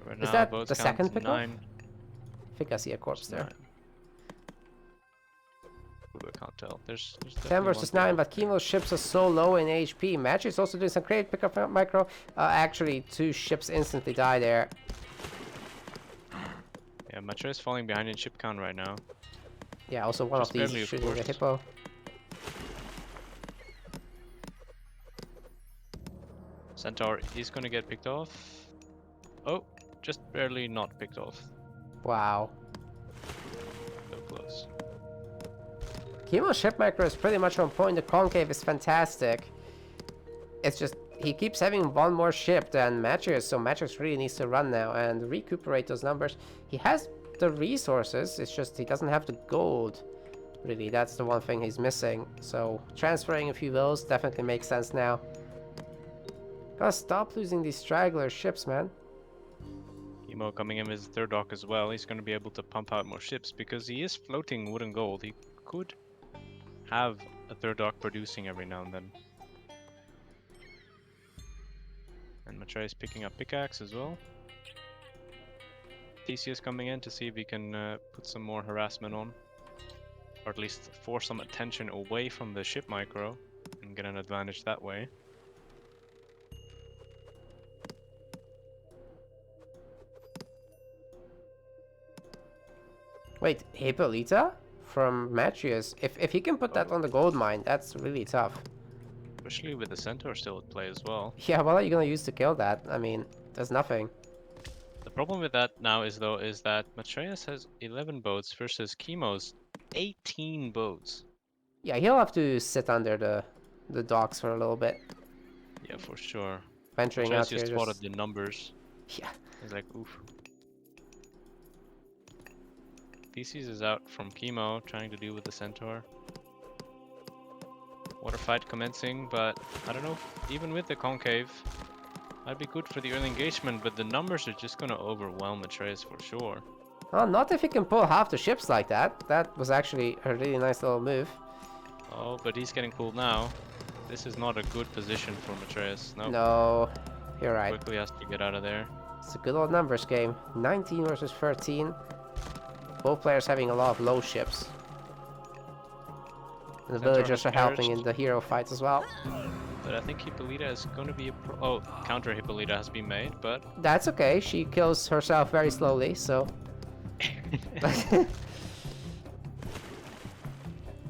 Right Is now, that boats the count second pickup? 9. I think I see a corpse there. 9. Ooh, I can't tell. There's 10 definitely versus one 9, pickup but there. Kimo's ships are so low in HP. Matreiuss also doing some great pickup from micro. Actually, 2 ships instantly die there. Yeah, Matreiuss falling behind in ship count right now. Yeah, also one Just of these barely, of shooting the course. hippo. Centaur is gonna get picked off. Oh, just barely not picked off. Wow. So close. Kimo's ship micro is pretty much on point. The concave is fantastic. It's just he keeps having 1 more ship than Matreiuss, so Matreiuss really needs to run now and recuperate those numbers. He has the resources, it's just he doesn't have the gold. Really, that's the one thing he's missing. So transferring a few wills definitely makes sense now. Gotta stop losing these straggler ships, man. Kimo coming in with his 3rd dock as well. He's gonna be able to pump out more ships because he is floating wood and gold. He could have a 3rd dock producing every now and then. And Matreiuss picking up pickaxe as well. Theseus coming in to see if he can put some more harassment on. Or at least force some attention away from the ship micro and get an advantage that way. Wait, Hippolyta? From Matreiuss? If he can put that on the gold mine, that's really tough. Especially with the Centaur still at play as well. Yeah, what are you gonna use to kill that? I mean, there's nothing. The problem with that now is that Matreiuss has 11 boats versus Kimo's 18 boats. Yeah, he'll have to sit under the docks for a little bit. Yeah, for sure. Venturing out Matreiuss here just spotted the numbers. Yeah. He's like, oof. Theseus is out from Kimo, trying to deal with the Centaur. Water fight commencing, but I don't know, even with the concave, might be good for the early engagement, but the numbers are just gonna overwhelm Matreiuss for sure. Well, not if he can pull half the ships like that. That was actually a really nice little move. Oh, but he's getting pulled now. This is not a good position for Matreiuss. No. No, you're right. Quickly has to get out of there. It's a good old numbers game. 19 versus 13. Both players having a lot of low ships. And the Centaur villagers has are helping perished. in the hero fight as well. But I think Hippolyta is going to be a oh, counter Hippolyta has been made, but That's okay, she kills herself very slowly, so...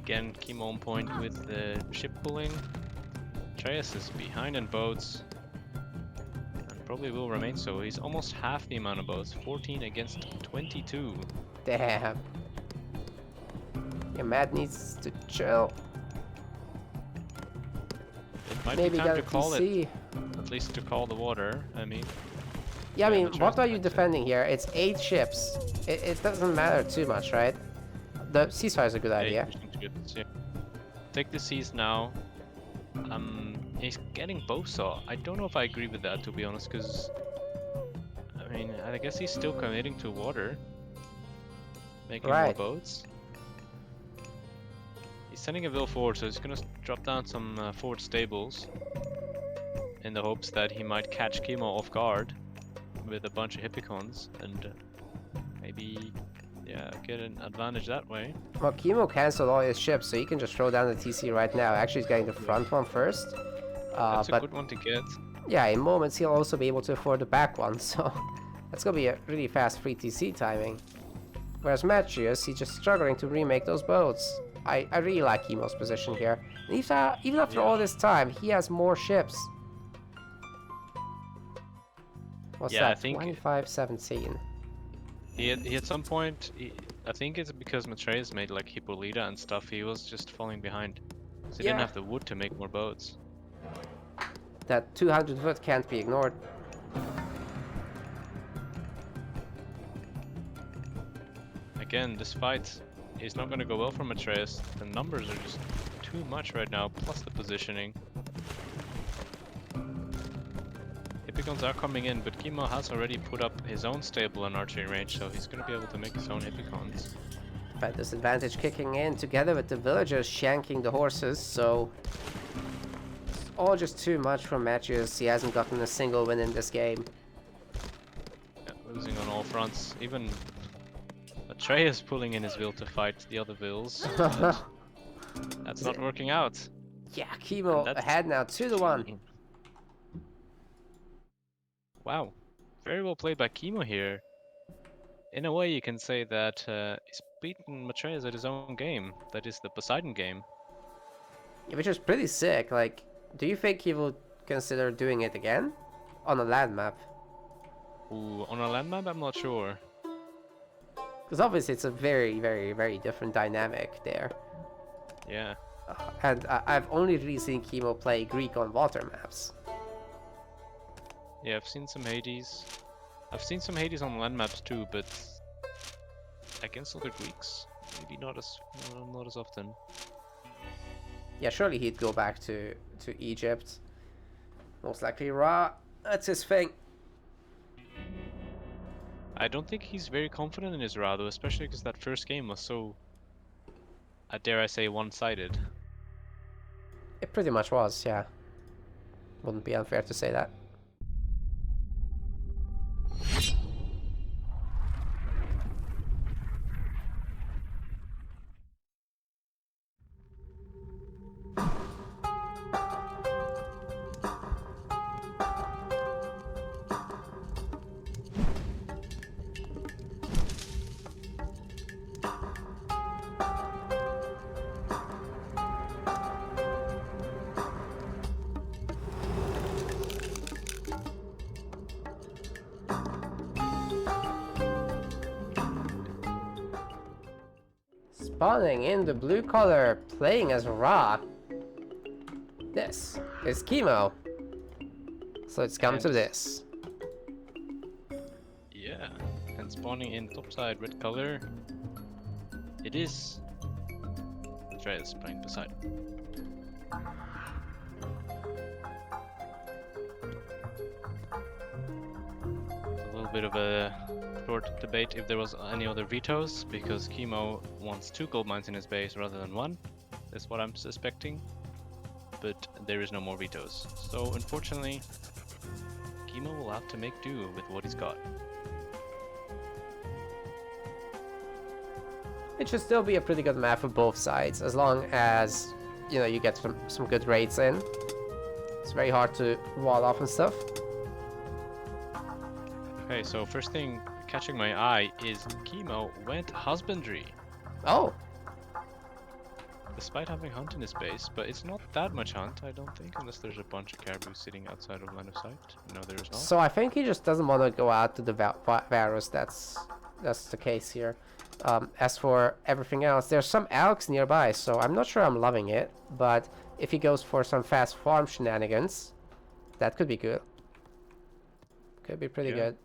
again, Kimo on point with the ship pulling. Matreiuss is behind in boats. And probably will remain so. He's almost half the amount of boats. 14 against 22. Damn. Yeah, Matt needs to chill. It might Maybe be time got to a call it. TC. At least to call the water, I mean. Yeah, I mean, Matreiuss what are you might say. defending here? It's 8 ships. It doesn't matter too much, right? The ceasefire is a good idea. Yeah. Take the seas now. He's getting Bosa. I don't know if I agree with that, to be honest, because I mean, I guess he's still committing to water, making more Right. boats. He's sending a Vil forward, so he's gonna drop down some forward stables in the hopes that he might catch Kimo off guard with a bunch of Hippicons and maybe, yeah, get an advantage that way. Well, Kimo cancelled all his ships, so he can just throw down the TC right now. Actually, he's getting the front one first. That's a But good one to get. yeah, in moments he'll also be able to afford the back one, so that's gonna be a really fast free TC timing. Whereas Matreiuss, he's just struggling to remake those boats. I really like Kimo's position here. And even after all this time, he has more ships. What's Yeah, I that? think- 25-17. He at some point, I think it's because Matreiuss made like Hippolyta and stuff, he was just falling behind. So he didn't Yeah. have the wood to make more boats. That 200 foot can't be ignored. Again, this fight is not going to go well for Matreiuss. The numbers are just too much right now, plus the positioning. Hippicons are coming in, but Kimo has already put up his own stable and archery range, so he's going to be able to make his own Hippicons. But disadvantage kicking in together with the villagers shanking the horses, so it's all just too much for Matreiuss. He hasn't gotten a single win in this game. Yeah, losing on all fronts. Even Matreiuss pulling in his will to fight the other wills. That's not working out. Yeah, Kimo And that's ahead now 2-1. Wow, very well played by Kimo here. In a way, you can say that he's beaten Matreiuss at his own game. That is the Poseidon game. Yeah, which is pretty sick. Like, do you think he will consider doing it again? On a land map? Ooh, on a land map, I'm not sure. Because obviously it's a very, very, very different dynamic there. Yeah. And I've only really seen Kimo play Greek on water maps. Yeah, I've seen some Hades. I've seen some Hades on land maps too, but against other Greeks, maybe not as often. Yeah, surely he'd go back to Egypt. Most likely Ra. That's his thing. I don't think he's very confident in his Ra though, especially because that first game was so, dare I say, one-sided. It pretty much was, yeah. Wouldn't be unfair to say that. Spawning in the blue color, playing as Ra. This is Kimo. So it's come to And- this. Yeah, and spawning in topside red color, it is Matreiuss playing Poseidon. A little bit of a short debate if there was any other vetoes, because Kimo wants 2 gold mines in his base rather than 1. That's what I'm suspecting. But there is no more vetoes. So unfortunately, Kimo will have to make do with what he's got. It should still be a pretty good map for both sides, as long as, you know, you get some good raids in. It's very hard to wall off and stuff. Okay, so first thing catching my eye is Kimo went husbandry. Oh, Despite having hunt in his base, but it's not that much hunt, I don't think, unless there's a bunch of caribou sitting outside of line of sight. No, there is not. so I think he just doesn't want to go out to the Varus. That's the case here. As for everything else, there's some elks nearby, so I'm not sure I'm loving it. But if he goes for some fast farm shenanigans, that could be good. Could be pretty good.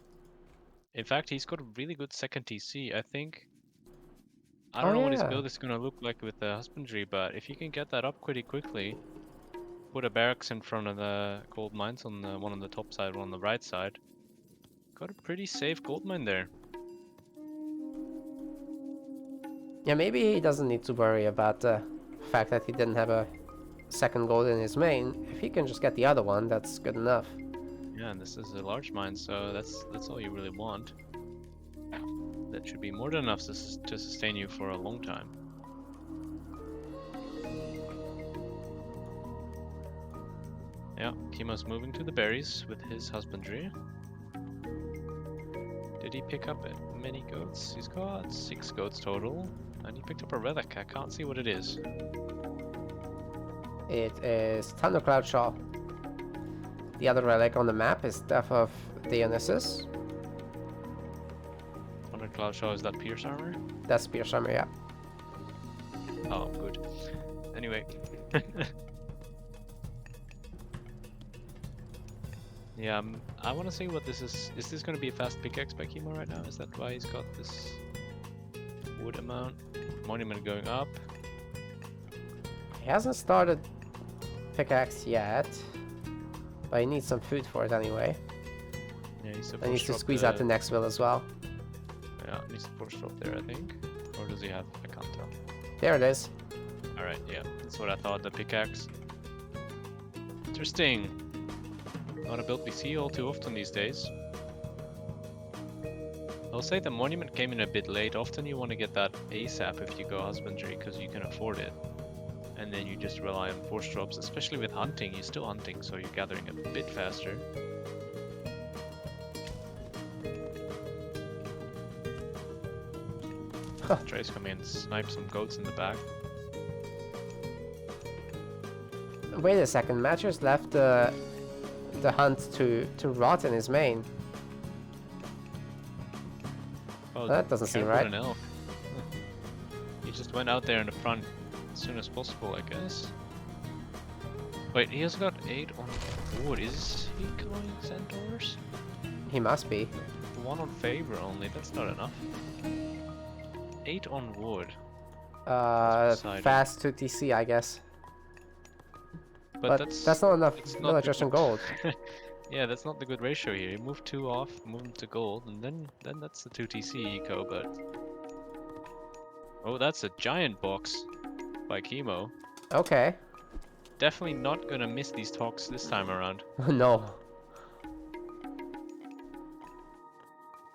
In fact, he's got a really good second TC, I think. I don't know what his build is going to look like with the husbandry, but if you can get that up pretty quickly, put a barracks in front of the gold mines, on the one on the top side, one on the right side, got a pretty safe gold mine there. Yeah, maybe he doesn't need to worry about the fact that he didn't have a second gold in his main. If he can just get the other one, that's good enough. Yeah, and this is a large mine, so that's all you really want. That should be more than enough to sustain you for a long time. Yeah, Kimo's moving to the berries with his husbandry. Did he pick up many goats? He's got 6 goats total, and he picked up a relic. I can't see what it is. It is Thundercloud Shawl. The other relic on the map is Death of Dionysus. Cloud Shaw, is that Pierce armor? That's Pierce armor, yeah. Oh, good. Anyway. Yeah, I want to see what this is. Is this going to be a fast pickaxe by Kimo right now? Is that why he's got this wood amount? Monument going up. He hasn't started pickaxe yet, but he needs some food for it anyway. Yeah, he's and he needs to squeeze out the next will as well. Yeah, needs to force drop there, I think. Or does he have? I can't tell. There it is. Alright, yeah, that's what I thought, the pickaxe. Interesting. Not a build we see all too often these days. I'll say the monument came in a bit late. Often you want to get that ASAP if you go husbandry, because you can afford it. And then you just rely on force drops, especially with hunting. You're still hunting, so you're gathering a bit faster. Trey's coming and snipe some goats in the back. Wait a second, Matreiuss left the hunt to rot in his main. Oh, that doesn't seem right. An elf. He just went out there in the front as soon as possible, I guess. Wait, he has got 8 on wood. Is he going centaurs? He must be. 1 on favor only, that's not enough. 8 on wood. Fast 2 TC, I guess. But that's not enough villagers and gold. Yeah, that's not the good ratio here. You move 2 off, move them to gold, and then that's the 2 TC eco, but... Oh, that's a giant box by Kimo. Okay. Definitely not gonna miss these talks this time around. No.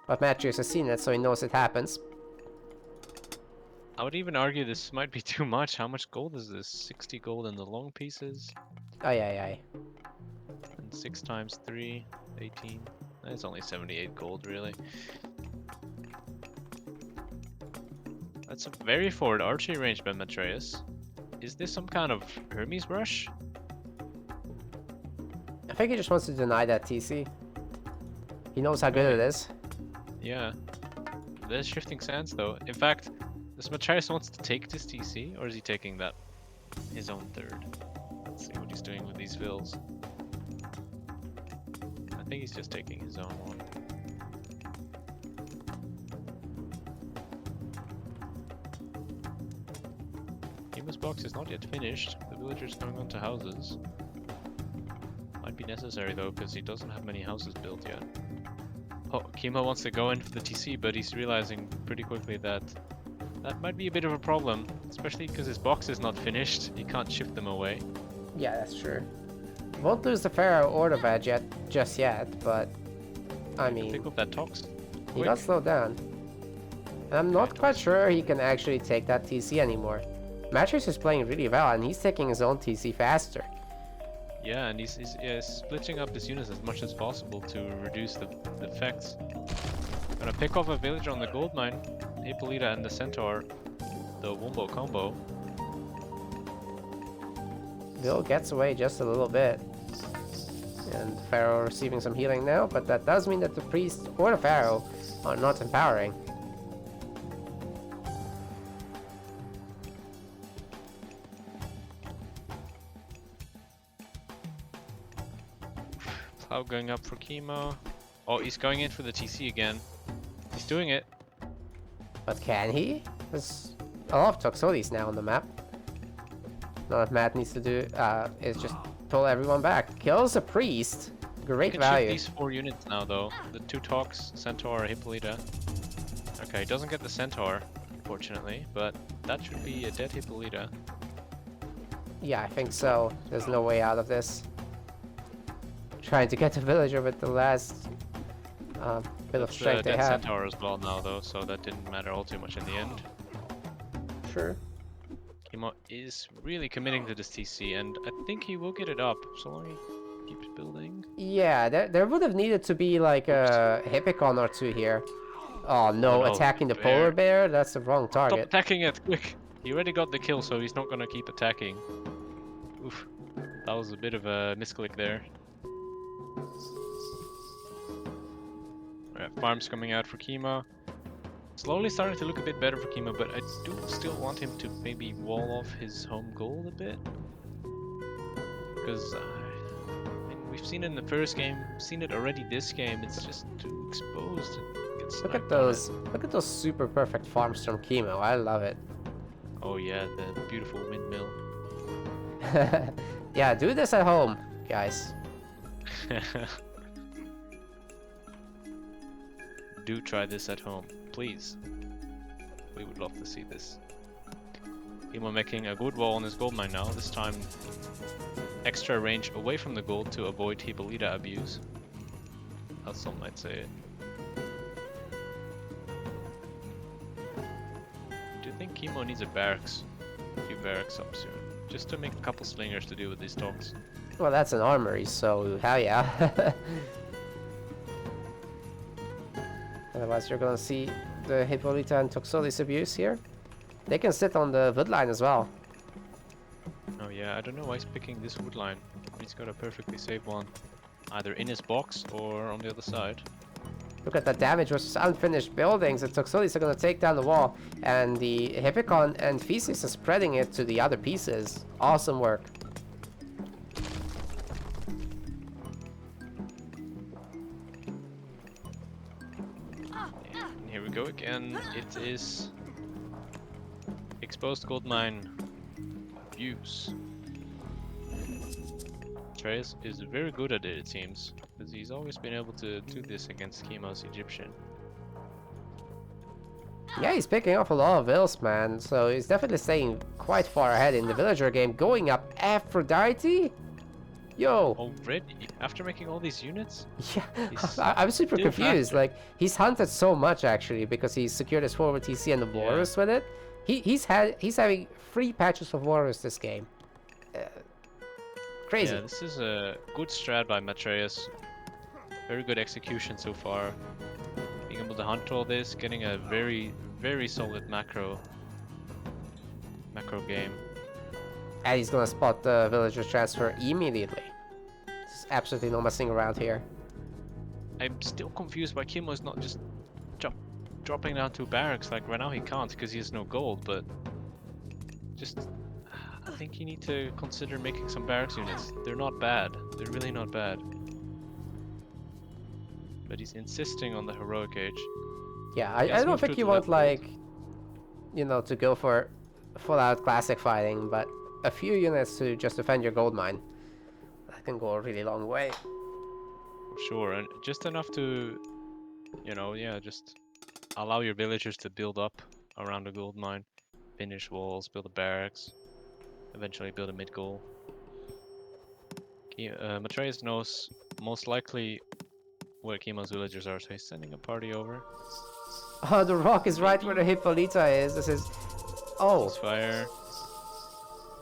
But Matreiuss has seen it, so he knows it happens. I would even argue this might be too much. How much gold is this? 60 gold in the long pieces. Aye, aye, aye. And 6 times 3, 18. That's only 78 gold, really. That's a very forward archery range by Matreiuss. Is this some kind of Hermes rush? I think he just wants to deny that TC. He knows how good it is. Yeah. There's shifting sands, though. In fact, does Matreiuss wants to take this TC, or is he taking that his own third? Let's see what he's doing with these fills. I think he's just taking his own one. Kimo's box is not yet finished. The villagers going on to houses. Might be necessary though, because he doesn't have many houses built yet. Oh, Kimo wants to go in for the TC, but he's realizing pretty quickly that that might be a bit of a problem, especially because his box is not finished. He can't shift them away. Yeah, that's true. Won't lose the Pharaoh or the Veg yet, just yet, but I mean, Pick up that Tox. he got slowed down. And I'm not quite sure he can actually take that TC anymore. Matreiuss is playing really well, and he's taking his own TC faster. Yeah, and he's splitting up his units as much as possible to reduce the effects. Gonna pick off a villager on the gold mine. Hippolyta and the Centaur. The Wombo combo. Bill gets away just a little bit. And Pharaoh receiving some healing now, but that does mean that the priest or the Pharaoh are not empowering. Plow going up for Kimo. Oh, he's going in for the TC again. He's doing it. But can he? There's a lot of Toxotes now on the map. All that Matt needs to do is just pull everyone back. Kills a priest. Great Can value. shoot these 4 units now though. The 2 Tox, Centaur, Hippolyta. Okay, doesn't get the Centaur, unfortunately, but that should be a dead Hippolyta. Yeah, I think so. There's no way out of this. Trying to get the villager with the last bit of strength they dead have. Centaur as well now though, so that didn't matter all too much in the end. Sure. Kimo is really committing to this TC, and I think he will get it up, so long he keeps building. Yeah, there would have needed to be like a Hippicon or two here. Oh no, Oh, no, attacking the bear. polar bear? That's the wrong Stop target. attacking it, quick! He already got the kill, so he's not gonna keep attacking. Oof, that was a bit of a misclick there. Alright, farms coming out for Kimo. Slowly starting to look a bit better for Kimo, but I do still want him to maybe wall off his home gold a bit. Because I mean, we've seen it in the first game, seen it already this game, it's just too exposed. It gets Look sniped at on those super perfect farms from Kimo. I love it. it. Oh yeah, the beautiful windmill. Yeah, do this at home, guys. Do try this at home, please. We would love to see this. Kimo making a good wall on his gold mine now, this time extra range away from the gold to avoid Hippolyta abuse. As some might say it. Do you think Kimo needs a barracks? A few barracks up soon. Just to make a couple slingers to deal with these dogs. Well, that's an armory, so hell yeah. Otherwise, you're gonna see the Hippolyta and Toxotes abuse here. They can sit on the wood line as well. Oh yeah, I don't know why he's picking this wood line. He's got a perfectly safe one. Either in his box or on the other side. Look at that damage versus unfinished buildings. The Toxotes are gonna take down the wall, and the Hippicon and Theseus are spreading it to the other pieces. Awesome work. And here we go again. It is exposed gold mine abuse. Matreiuss is very good at it seems, because he's always been able to do this against Kimo's Egyptian. Yeah, he's picking off a lot of vills, man. So he's definitely staying quite far ahead in the villager game. Going up Aphrodite? Yo. Already? After making all these units? Yeah, He's I'm super still confused. faster. Like, he's hunted so much actually because he secured his forward TC and the Walrus with it. He's having 3 patches of Walrus this game. Crazy. Yeah, this is a good strat by Matreiuss. Very good execution so far. Being able to hunt all this, getting a very, very solid macro game. And he's gonna spot the villager transfer immediately. There's absolutely no messing around here. I'm still confused why Kimo is not just dropping down 2 barracks. Like right now he can't because he has no gold, but just I think you need to consider making some barracks units. They're not bad. They're really not bad. But he's insisting on the heroic age. Yeah, I Yes, don't move think to you the want left, like, you know, to go for full-out classic fighting, but a few units to just defend your gold mine. That can go a really long way. For sure, and just enough to, you know, yeah, just allow your villagers to build up around the gold mine, finish walls, build a barracks, eventually build a mid goal. Matreiuss knows most likely where Kimo's villagers are, so he's sending a party over. Oh, the rock is right where the Hippolyta is. This is... Oh. Ceasefire.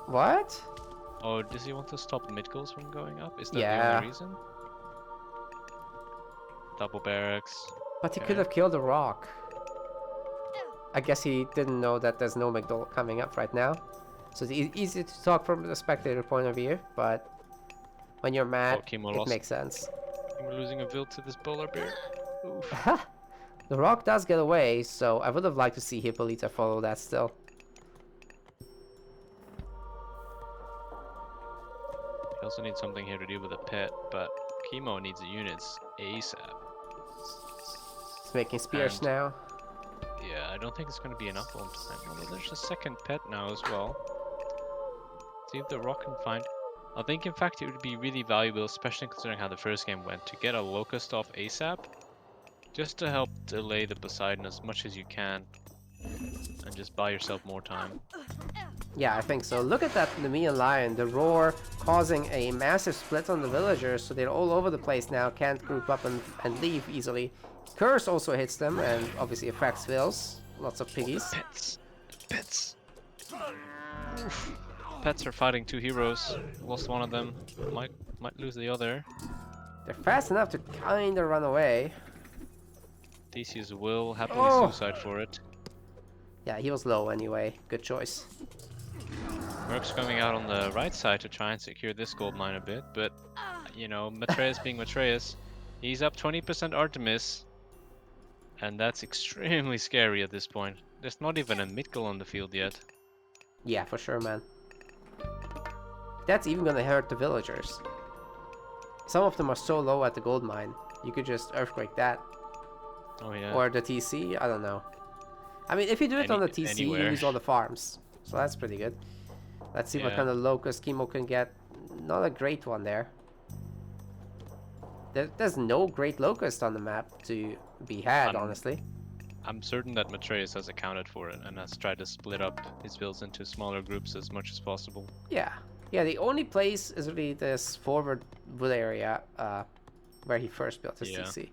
What? Oh, does he want to stop the mid-goals from going up? Is that the Yeah. only reason? Double barracks. But he Okay. could have killed the rock. I guess he didn't know that there's no McDowell coming up right now. So it's easy to talk from the spectator point of view, but when you're mad, Kimo it lost. makes sense. We're losing a Vill to this polar bear. Oof. The rock does get away, so I would have liked to see Hippolyta follow that still. We also need something here to deal with a pet, but Kimo needs the units ASAP. He's making spears And- now. Yeah, I don't think it's going to be enough on time. Although there's a second pet now as well. See if the rock can find... I think in fact it would be really valuable, especially considering how the first game went, to get a locust off ASAP. Just to help delay the Poseidon as much as you can. And just buy yourself more time. Yeah, I think so. Look at that Nemean lion, the roar causing a massive split on the villagers, so they're all over the place now, can't group up and leave easily. Curse also hits them and obviously affects Vills. Lots of piggies. Pets! Pets! Oof. Pets are fighting two heroes. Lost one of them. Might lose the other. They're fast enough to kinda run away. Theseus will happily Oh! suicide for it. Yeah, he was low anyway. Good choice. Merc's coming out on the right side to try and secure this gold mine a bit, but you know, Matreiuss being Matreiuss, he's up 20% Artemis, and that's extremely scary at this point. There's not even a mid-goal on the field yet. Yeah, for sure, man. That's even gonna hurt the villagers. Some of them are so low at the gold mine. You could just earthquake that. Oh yeah. Or the TC, I don't know. I mean, if you do it on the TC, you anywhere. lose all the farms. So that's pretty good. Let's see what Yeah. kind of locust Kimo can get. Not a great one there. There's no great locust on the map to be had, honestly. I'm certain that Matreiuss has accounted for it and has tried to split up his builds into smaller groups as much as possible. Yeah. Yeah, the only place is really this forward wood area where he first built his Yeah. TC.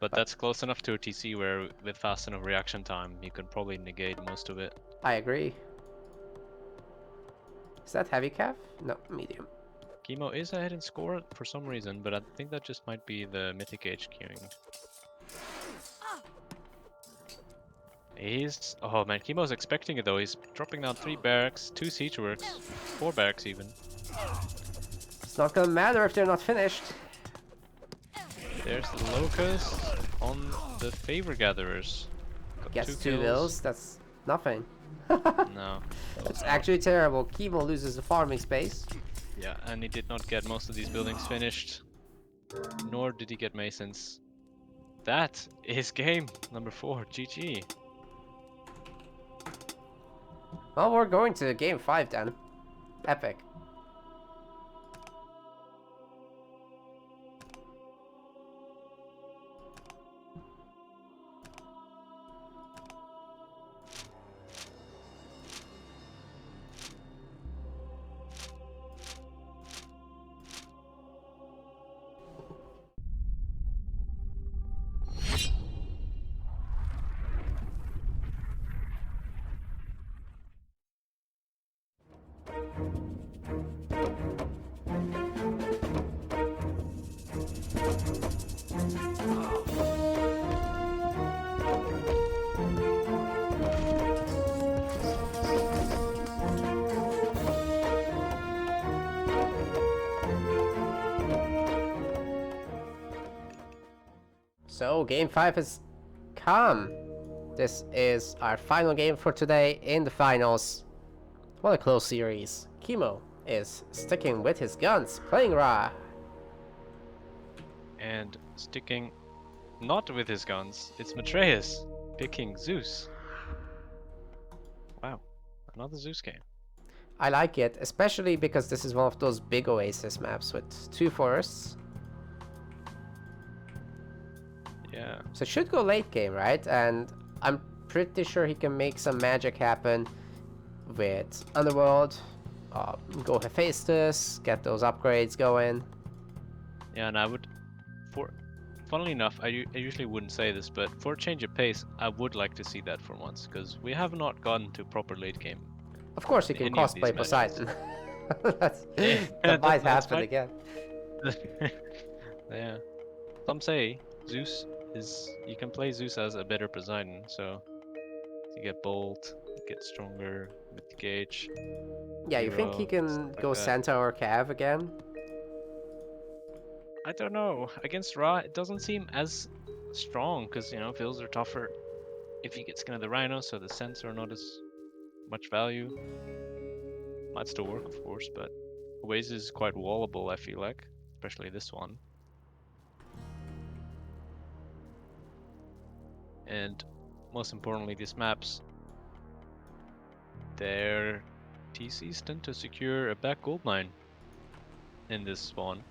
But that's close enough to a TC where, with fast enough reaction time, you can probably negate most of it. I agree. Is that heavy calf? No, medium. Kimo is ahead in score for some reason, but I think that just might be the Mythic Age queuing. He's... Oh man, Kimo's expecting it though. He's dropping down 3 barracks, 2 siege works, 4 barracks even. It's not gonna matter if they're not finished. There's the Locust on the Favor Gatherers. Got Gets 2 kills. bills, that's nothing. No. It's actually terrible. Kimo loses the farming space. Yeah, and he did not get most of these buildings finished. Nor did he get Masons. That is game number 4. GG. Well, we're going to game 5 then. Epic. So, game 5 has come. This is our final game for today in the finals. What a close series. Kimo is sticking with his guns, playing Ra. And sticking not with his guns, it's Matreiuss picking Zeus. Wow, another Zeus game. I like it, especially because this is one of those big Oasis maps with 2 forests. Yeah. So it should go late game, right? And I'm pretty sure he can make some magic happen with Underworld, go Hephaestus, get those upgrades going. Yeah, and I would, funnily enough, I usually wouldn't say this, but for a change of pace, I would like to see that for once, because we have not gotten to proper late game. Of course, you can Any of cosplay these matches. Poseidon. Yeah, That might that's happen fine. again. Yeah. Some say Zeus is, you can play Zeus as a better Poseidon, so you get bolt, you get stronger with the gauge, Yeah, you think he hero, can stuff like go that. Santa or Cav again? I don't know. Against Ra, it doesn't seem as strong because, you know, fields are tougher if you get Skin of the Rhino, so the scents are not as much value. Might still work, of course, but Oasis is quite wallable, I feel like, especially this one. And most importantly, these maps, their TCs tend to secure a back gold mine in this spawn.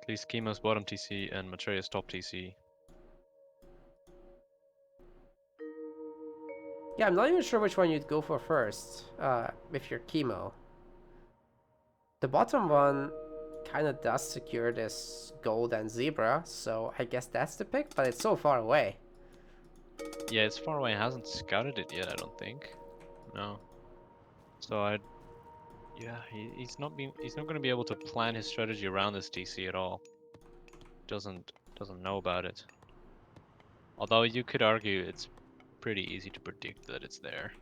At least Kimo's bottom TC and Matreiuss top TC. Yeah, I'm not even sure which one you'd go for first, if you're Kimo. The bottom one kind of does secure this gold and zebra, so I guess that's the pick, but it's so far away. Yeah, it's far away. Hasn't scouted it yet, I don't think. No. So yeah, he's not going to be able to plan his strategy around this TC at all. Doesn't know about it. Although you could argue it's pretty easy to predict that it's there.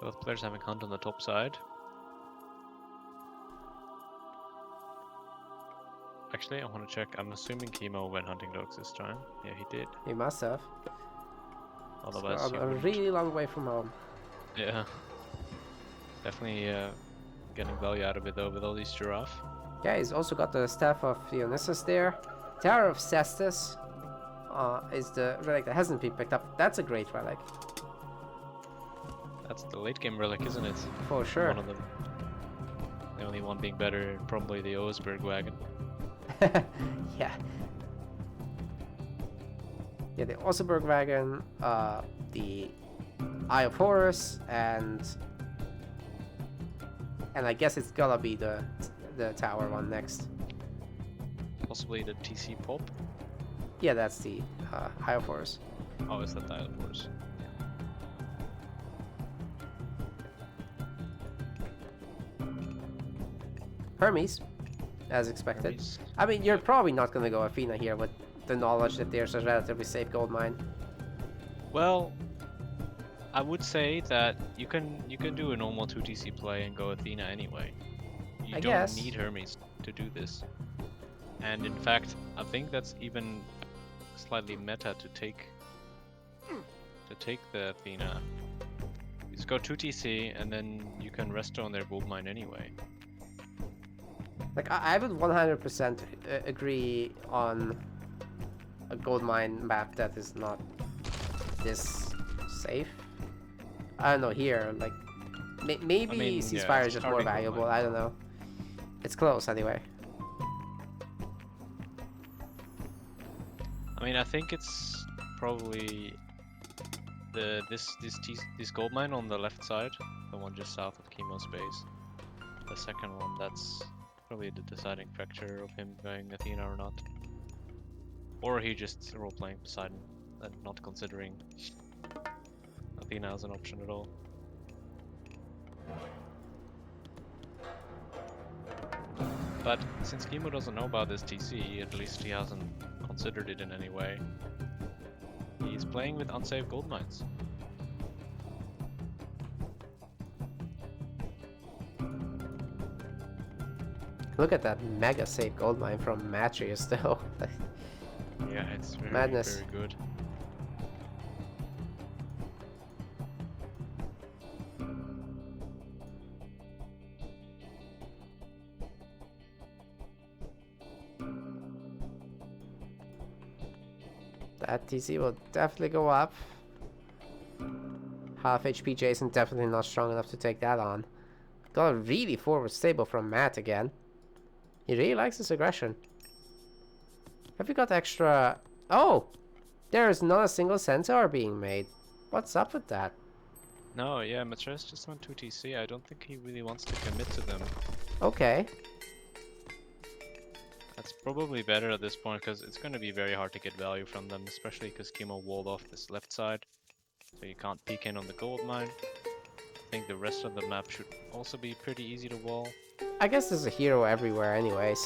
Both players having hunt on the top side. Actually, I want to check. I'm assuming Kimo went hunting dogs this time. Yeah, he did. He must have. Otherwise, So he I'm a wouldn't. really long way from home. Yeah. Definitely getting value out of it though with all these giraffe. Yeah, he's also got the Staff of Dionysus there. Tower of Cestus is the relic that hasn't been picked up. That's a great relic. That's the late game relic, isn't it? For sure. One of them. The only one being better, probably the Oesberg wagon. Yeah. Yeah, the Oseberg wagon, the Eye of Horus, and I guess it's gotta be the tower one next. Possibly the TC pop. Yeah, that's the Eye of Horus. Oh, it's that Eye of Horus. Hermes, as expected. Hermes. I mean, you're probably not gonna go Athena here with the knowledge that there's a relatively safe gold mine. Well, I would say that you can do a normal 2TC play and go Athena anyway. You I don't guess. need Hermes to do this. And in fact, I think that's even slightly meta to take the Athena. You just go 2TC and then you can rest on their gold mine anyway. Like, I would 100% agree on a gold mine map that is not this safe. I don't know, here, like, maybe I mean, Ceasefire yeah, is just more starting gold valuable, mine. I don't know. It's close anyway. I mean, I think it's probably this gold mine on the left side, the one just south of Kimo's base. The second one, that's probably the deciding factor of him going Athena or not. Or he just role-playing Poseidon and not considering Athena as an option at all. But since Kimo doesn't know about this TC, at least he hasn't considered it in any way, he's playing with unsafe gold mines. Look at that mega safe gold mine from Matreiuss though. Yeah, it's very, Madness. very good. That TC will definitely go up. Half HP Jason definitely not strong enough to take that on. Got a really forward stable from Matt again. He really likes his aggression. Have you got extra... Oh! There's not a single centaur being made. What's up with that? No, yeah, Matreiuss just went 2TC. I don't think he really wants to commit to them. Okay. That's probably better at this point because it's going to be very hard to get value from them, especially because Kimo walled off this left side. So you can't peek in on the gold mine. I think the rest of the map should also be pretty easy to wall. I guess there's a hero everywhere anyways.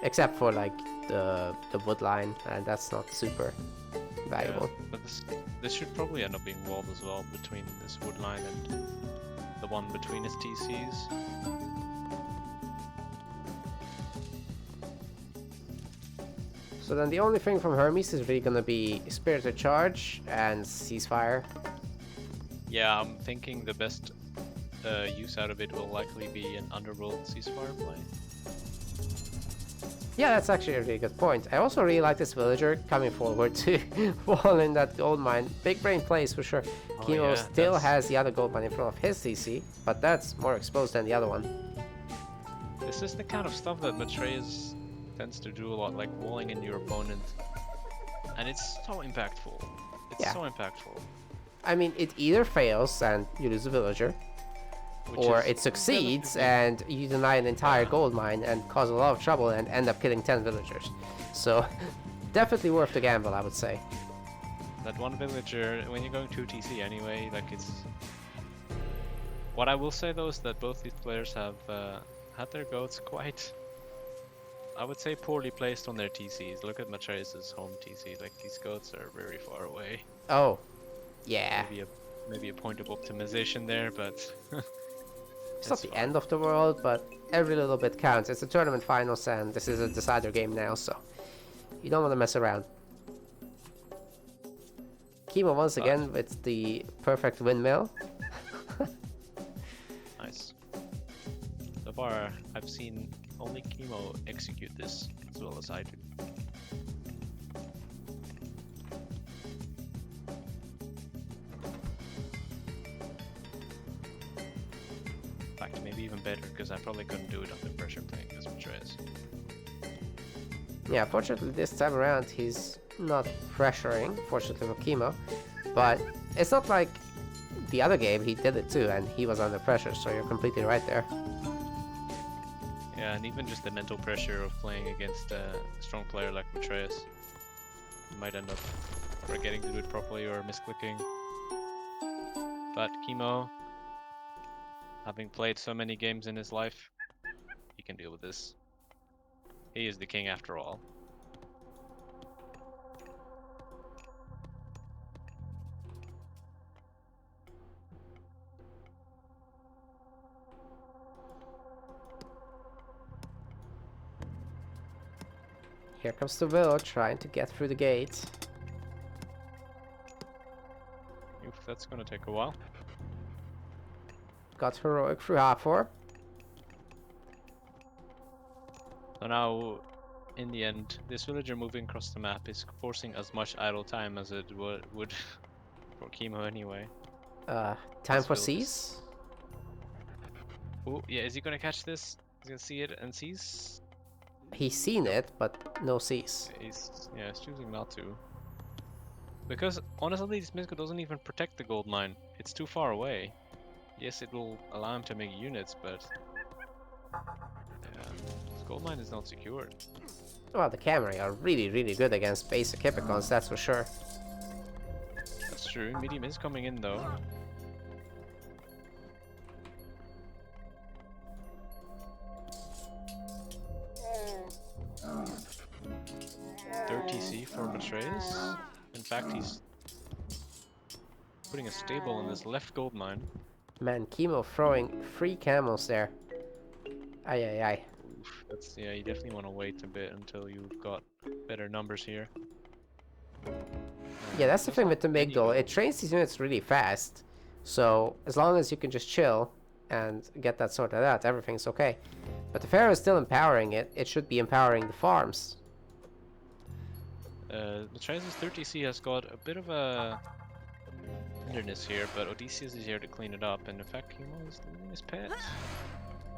Except for like the wood line, and that's not super valuable. Yeah, but this should probably end up being walled as well between this wood line and the one between his TCs. So then the only thing from Hermes is really gonna be Spirited Charge and Ceasefire. Yeah, I'm thinking the best use out of it will likely be an Underworld ceasefire play. Yeah, that's actually a really good point. I also really like this villager coming forward to wall in that gold mine. Big brain plays for sure. Oh, Kimo yeah, still has the other gold mine in front of his CC, but that's more exposed than the other one. This is the kind of stuff that Matreiuss tends to do a lot, like walling in your opponent. And it's so impactful. It's so impactful. I mean, it either fails and you lose a villager, or it succeeds and you deny an entire gold mine and cause a lot of trouble and end up killing 10 villagers. So, definitely worth the gamble, I would say. That one villager, when you're going 2TC anyway, like it's... What I will say though is that both these players have had their goats quite, I would say, poorly placed on their TCs. Look at Matreiuss' home TC, like these goats are very far away. Oh, yeah. Maybe a point of optimization there, but... It's not the end of the world, but every little bit counts. It's a tournament finals and this is a decider game now, so you don't want to mess around. Kimo once again with the perfect windmill. Nice. So far, I've seen only Kimo execute this as well as I do. In fact, maybe even better, because I probably couldn't do it under pressure playing against Matreiuss. Yeah, fortunately this time around he's not pressuring, fortunately for Kimo, but it's not like the other game he did it too and he was under pressure, so you're completely right there. Yeah, and even just the mental pressure of playing against a strong player like Matreiuss, you might end up forgetting to do it properly or misclicking. But Kimo, having played so many games in his life, he can deal with this. He is the king after all. Here comes the Willow trying to get through the gate. Oof, that's gonna take a while. Got heroic through half-4. So now, in the end, this villager moving across the map is forcing as much idle time as it would for Kimo anyway. Time for Seize? Oh, yeah, is he gonna catch this? He's gonna see it and seize? He's seen it, but no Seize. He's choosing not to. Because, honestly, this Misko doesn't even protect the gold mine. It's too far away. Yes, it will allow him to make units, but... this gold mine is not secured. Well, the Camry are really, really good against basic Hippicons, that's for sure. That's true. Medium is coming in, though. TC for Matreiuss. In fact, he's putting a stable in this left gold mine. Man, Kimo throwing 3 camels there. Ay ay ay. Oof, that's, yeah, you definitely want to wait a bit until you've got better numbers here. Yeah, that's the thing with the Migdol. It trains these units really fast. So, as long as you can just chill and get that sorted out, everything's okay. But the Pharaoh is still empowering it. It should be empowering the farms. Matreiuss' 30C has got a bit of a tenderness here, but Odysseus is here to clean it up, and in fact, Kimo is losing his pet.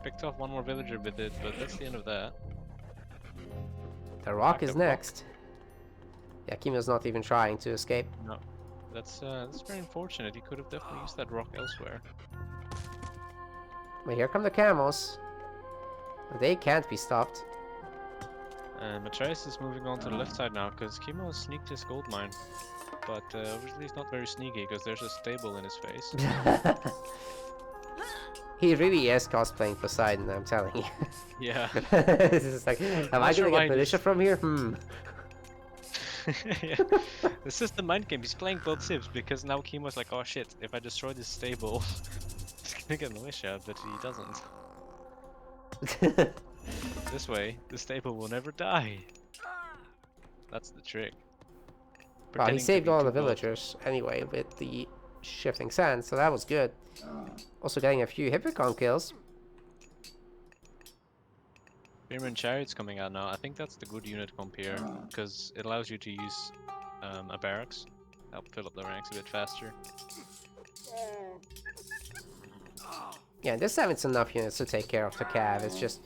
Picked off one more villager with it, but that's the end of that. The rock Back is up next. Yeah, Kimo's not even trying to escape. No, that's very unfortunate. He could have definitely used that rock elsewhere. But here come the camels. They can't be stopped. And Matreiuss is moving on to the left side now, because Kimo sneaked his gold mine. But obviously he's not very sneaky, because there's a stable in his face. He really is cosplaying Poseidon, I'm telling you. Yeah. This is like, am I gonna get militia from here? Yeah. This is the mind game. He's playing both cips, because now Kimo's like, oh shit, if I destroy this stable, he's gonna get militia, but he doesn't. This way, the stable will never die. That's the trick. Well, he Pretending to saved be all too the good. villagers anyway with the shifting sand, so that was good. Also getting a few Hippicon kills. Spearman Chariot's coming out now. I think that's the good unit comp here, because it allows you to use a barracks. Help fill up the ranks a bit faster. Yeah, this time it's enough units to take care of the Cav. It's just,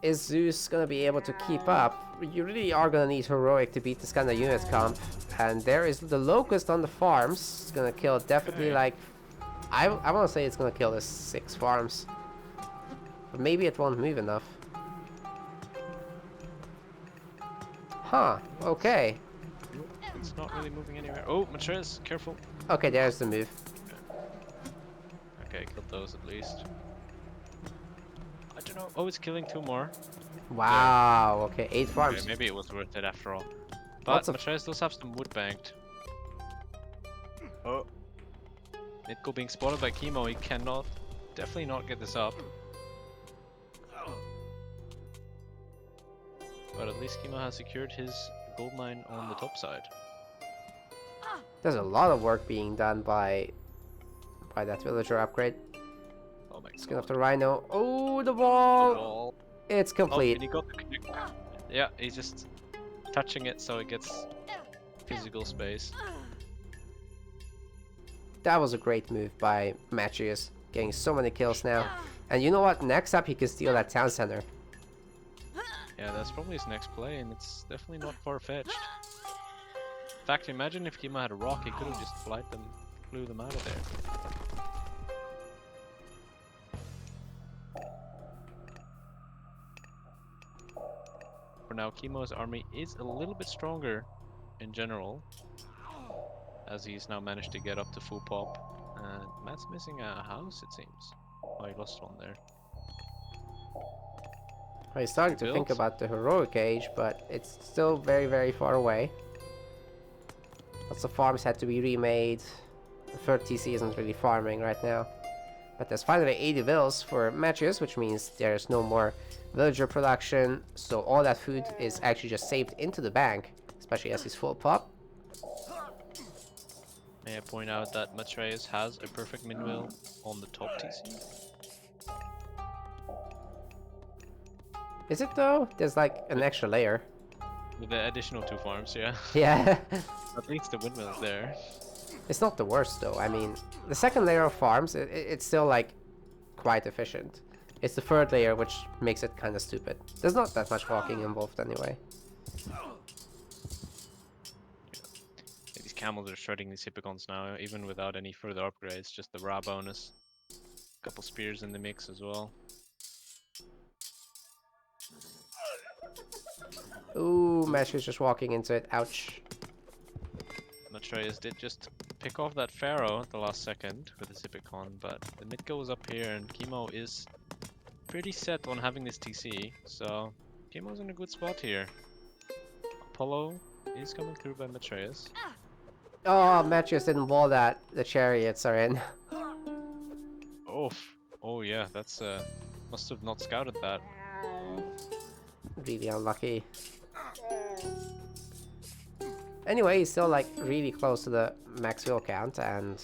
is Zeus gonna be able to keep up? You really are gonna need heroic to beat this kind of unit comp. And there is the locust on the farms. It's gonna kill definitely like, I wanna say it's gonna kill the 6 farms. But maybe it won't move enough. Huh, okay. It's not really moving anywhere. Oh, Matreiuss, careful. Okay, there's the move. Okay, killed those at least. I don't know. Oh, it's killing 2 more. Wow, okay, 8 farms. Okay, maybe it was worth it after all. Lots But of- Matreiuss does have some wood banked. Oh. Nitko being spotted by Kimo, he cannot, definitely not get this up. But at least Kimo has secured his gold mine on the top side. There's a lot of work being done by that villager upgrade. Oh my Let's get off god. the rhino. Oh, the wall! Wall. It's Oh, complete. and he got the connect. Yeah, he's just touching it so it gets physical space. That was a great move by Matreiuss, getting so many kills now. And you know what? Next up, he can steal that town center. Yeah, that's probably his next play, and it's definitely not far-fetched. In fact, imagine if Kimo had a rock, he could have just flew them out of there. For now, Kimo's army is a little bit stronger in general, as he's now managed to get up to full pop. And Matt's missing a house, it seems. Oh, he lost one there. He's starting to think Rebuilt. about the heroic age, but it's still very, very far away. Lots of farms had to be remade. The third TC isn't really farming right now. But there's finally 80 vills for Matreiuss, which means there's no more villager production. So all that food is actually just saved into the bank, especially as he's full pop. May I point out that Matreiuss has a perfect min-will on the top TC? Is it though? There's like an extra layer. With the additional 2 farms, yeah. Yeah. At least the windmill is there. It's not the worst though. I mean, the second layer of farms, it's still like quite efficient. It's the third layer which makes it kind of stupid. There's not that much walking involved anyway. These camels are shredding these hippicons now, even without any further upgrades, just the raw bonus. Couple spears in the mix as well. Ooh, Mesh is just walking into it. Ouch. Matreiuss did just pick off that pharaoh at the last second with his hippicon, but the mid goes up here and Kimo is pretty set on having this TC, so Kimo's in a good spot here. Apollo is coming through by Matreiuss. Oh, Matreiuss didn't wall that. The chariots are in. Oh yeah, that's must have not scouted that. Really unlucky. Anyway, he's still like really close to the max will count, and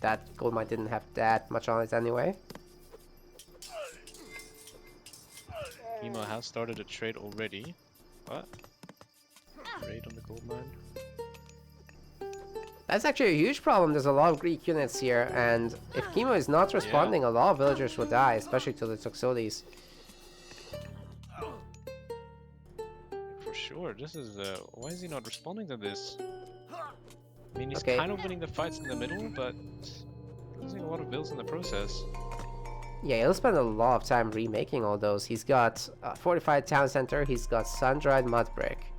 that gold mine didn't have that much on it anyway. Kimo has started a trade already. What? Trade on the gold mine. That's actually a huge problem. There's a lot of Greek units here, and if Kimo is not responding, a lot of villagers will die, especially to the Toxotes. For sure. This is why is he not responding to this? I mean, he's Okay. kind of winning the fights in the middle, but losing a lot of builds in the process. Yeah, he'll spend a lot of time remaking all those. He's got Fortified Town Center, he's got Sun-Dried Mud Brick.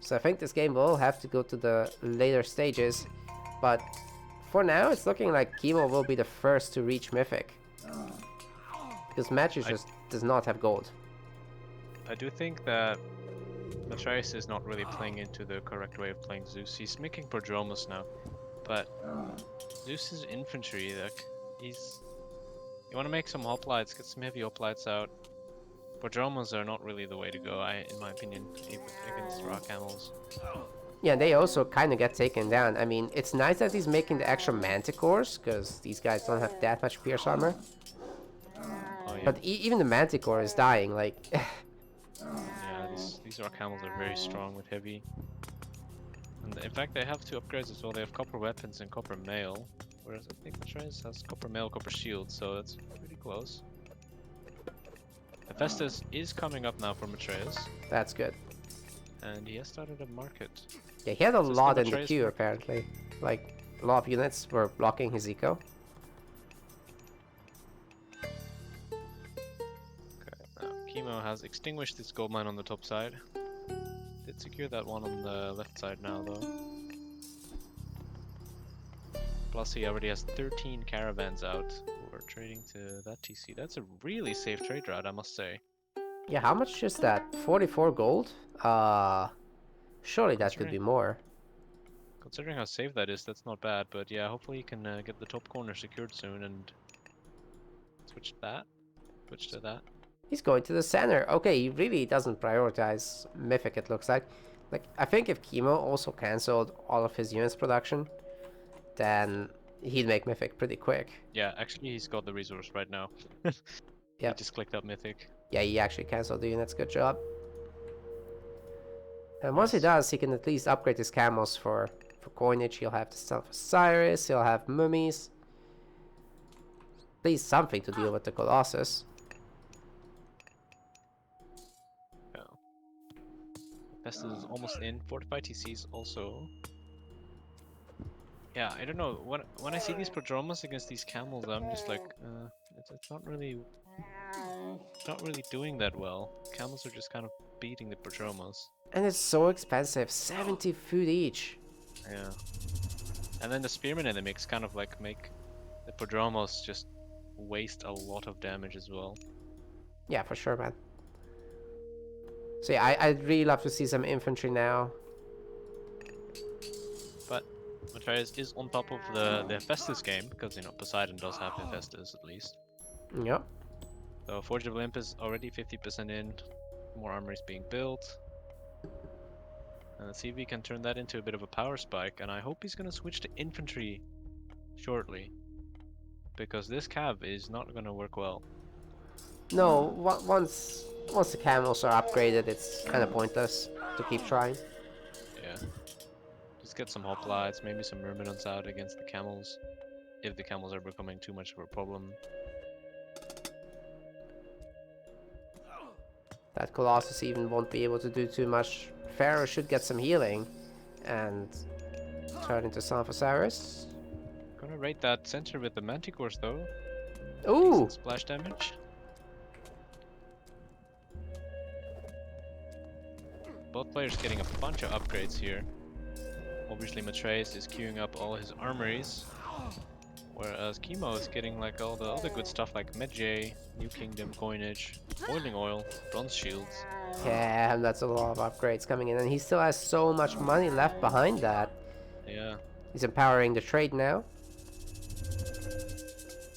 So I think this game will have to go to the later stages, but for now it's looking like Kimo will be the first to reach Mythic. Because Matreiuss just does not have gold. I do think that Matreiuss is not really playing into the correct way of playing Zeus. He's making Prodromos now, but Zeus is infantry. Like you want to make some hoplites, get some heavy hoplites out. Prodromos are not really the way to go, in my opinion, against rock camels. Yeah, they also kind of get taken down. I mean, it's nice that he's making the extra manticores, because these guys don't have that much pierce armor. Oh, yeah. But even the manticore is dying, like... Yeah, these rock camels are very strong with heavy. And in fact, they have two upgrades as well. They have copper weapons and copper mail. Whereas I think Matreiuss has copper mail, copper shield, so that's pretty close. Hephaestus is coming up now for Matreiuss. That's good. And he has started a market. Yeah, he had a Is this lot the in the Matreiuss queue, market? apparently. Like, a lot of units were blocking his eco. Okay, now Kimo has extinguished his gold mine on the top side. Did secure that one on the left side now, though. Plus, he already has 13 caravans out who are trading to that TC. That's a really safe trade route, I must say. Yeah, how much is that? 44 gold? Surely that could be more. Considering how safe that is, that's not bad. But yeah, hopefully he can get the top corner secured soon and switch to that. He's going to the center. Okay, he really doesn't prioritize Mythic, it looks like. Like, I think if Kimo also cancelled all of his units production, then he'd make Mythic pretty quick. Yeah, actually he's got the resource right now. Yeah. He just clicked up Mythic. Yeah, he actually cancelled the units. Good job. And once he does, he can at least upgrade his camels for coinage. He'll have the Son of Osiris, he'll have mummies. At least something to deal with the Colossus. Yeah. Festus is almost in. Fortified TCs also. Yeah, I don't know. When I see these prodromos against these camels, I'm just like, it's not really doing that well. Camels are just kind of beating the prodromos. And it's so expensive, 70 food each. Yeah. And then the spearmen in the mix kind of like make the prodromos just waste a lot of damage as well. Yeah, for sure, man. So yeah, I'd really love to see some infantry now. But Matreiuss is on top of the Hephaestus game, because, you know, Poseidon does have Hephaestus at least. Yep. So Forge of Olympus already 50% in, more armor is being built. Let's see if we can turn that into a bit of a power spike, and I hope he's going to switch to infantry shortly, because this cav is not going to work well. No, once the camels are upgraded, it's kind of pointless to keep trying. Yeah. Just get some hoplites, maybe some myrmidons out against the camels, if the camels are becoming too much of a problem. That Colossus even won't be able to do too much. Pharaoh should get some healing and turn into Son of Osiris. Gonna raid that center with the manticores though. Ooh! Decent splash damage. Both players getting a bunch of upgrades here. Obviously Matreiuss is queuing up all his armories, whereas Kimo is getting like all the other good stuff like Medjay, New Kingdom, coinage, boiling oil, bronze shields. Yeah, that's a lot of upgrades coming in, and he still has so much money left behind that. Yeah. He's empowering the trade now.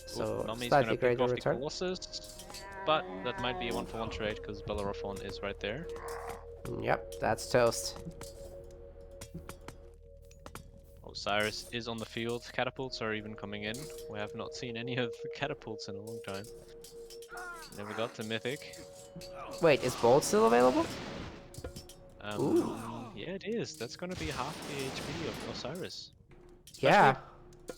So, Nami's slightly gonna pick greater off the return. Colossus, but that might be a 1-for-1 trade because Bellerophon is right there. Yep, that's toast. Osiris is on the field. Catapults are even coming in. We have not seen any of the catapults in a long time. Never got to Mythic. Wait, is Bolt still available? Ooh. Yeah, it is. That's gonna be half the HP of Osiris. Yeah. It's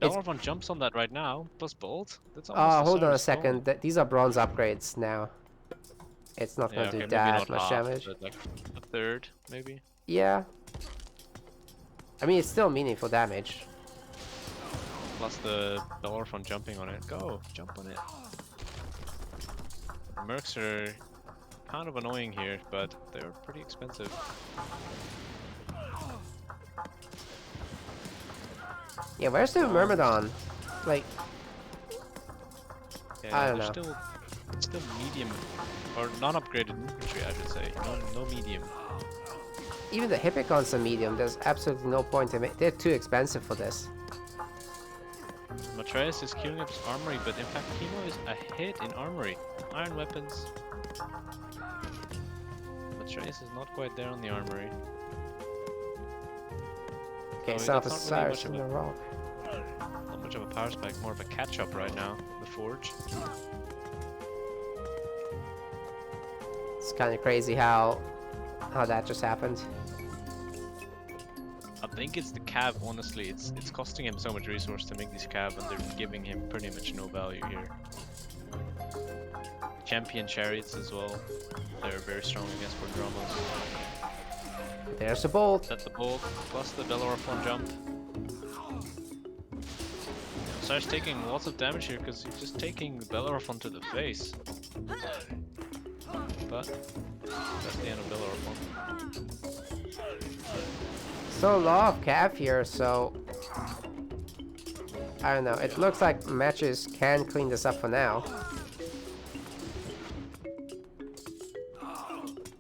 Bellerophon jumps on that right now, plus bolt. That's almost a hold on a Cyrus clone. second. These are bronze upgrades now. It's not Yeah, gonna do okay, maybe that not much half, damage. but like a third, maybe. Yeah. I mean, it's still meaningful damage. Plus the Bellerophon jumping on it. Go, jump on it. Mercs are kind of annoying here, but they're pretty expensive. Yeah, where's the Myrmidon? Like, Yeah, I don't they're know. still medium, or non-upgraded infantry, I should say. No medium. Even the Hippicons are medium. There's absolutely no point in it. They're too expensive for this. Matreiuss is queuing up his armory, but in fact Kimo is ahead in armory. Iron weapons. Matreiuss is not quite there on the armory. Okay, Oh, South that's of not really Cyrus much in of the rock. Not much of a power spike, more of a catch-up right now. The forge. It's kind of crazy how that just happened. I think it's the cab, honestly. It's costing him so much resource to make this cab, and they're giving him pretty much no value here. Champion chariots as well. They're very strong against Dramos. There's a bolt. That's the bolt, plus the Bellerophon jump. Starts taking lots of damage here because he's just taking the Bellerophon to the face. But that's the end of Bellerophon. So low of cap here, so I don't know. It looks like Matreiuss can clean this up for now.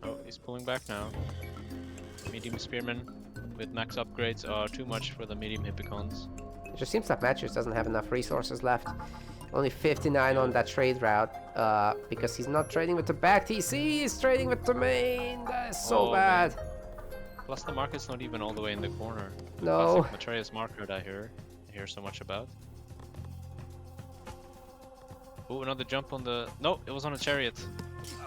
Oh, he's pulling back now. Medium spearmen with max upgrades are too much for the medium hippicons. It just seems like Matreiuss doesn't have enough resources left. Only 59 on that trade route, because he's not trading with the back TC, he's trading with the main. That is so bad. Man. Plus the market's not even all the way in the corner. No. Classic Matreiuss marker I hear so much about. Oh, another jump on the... No, it was on a chariot.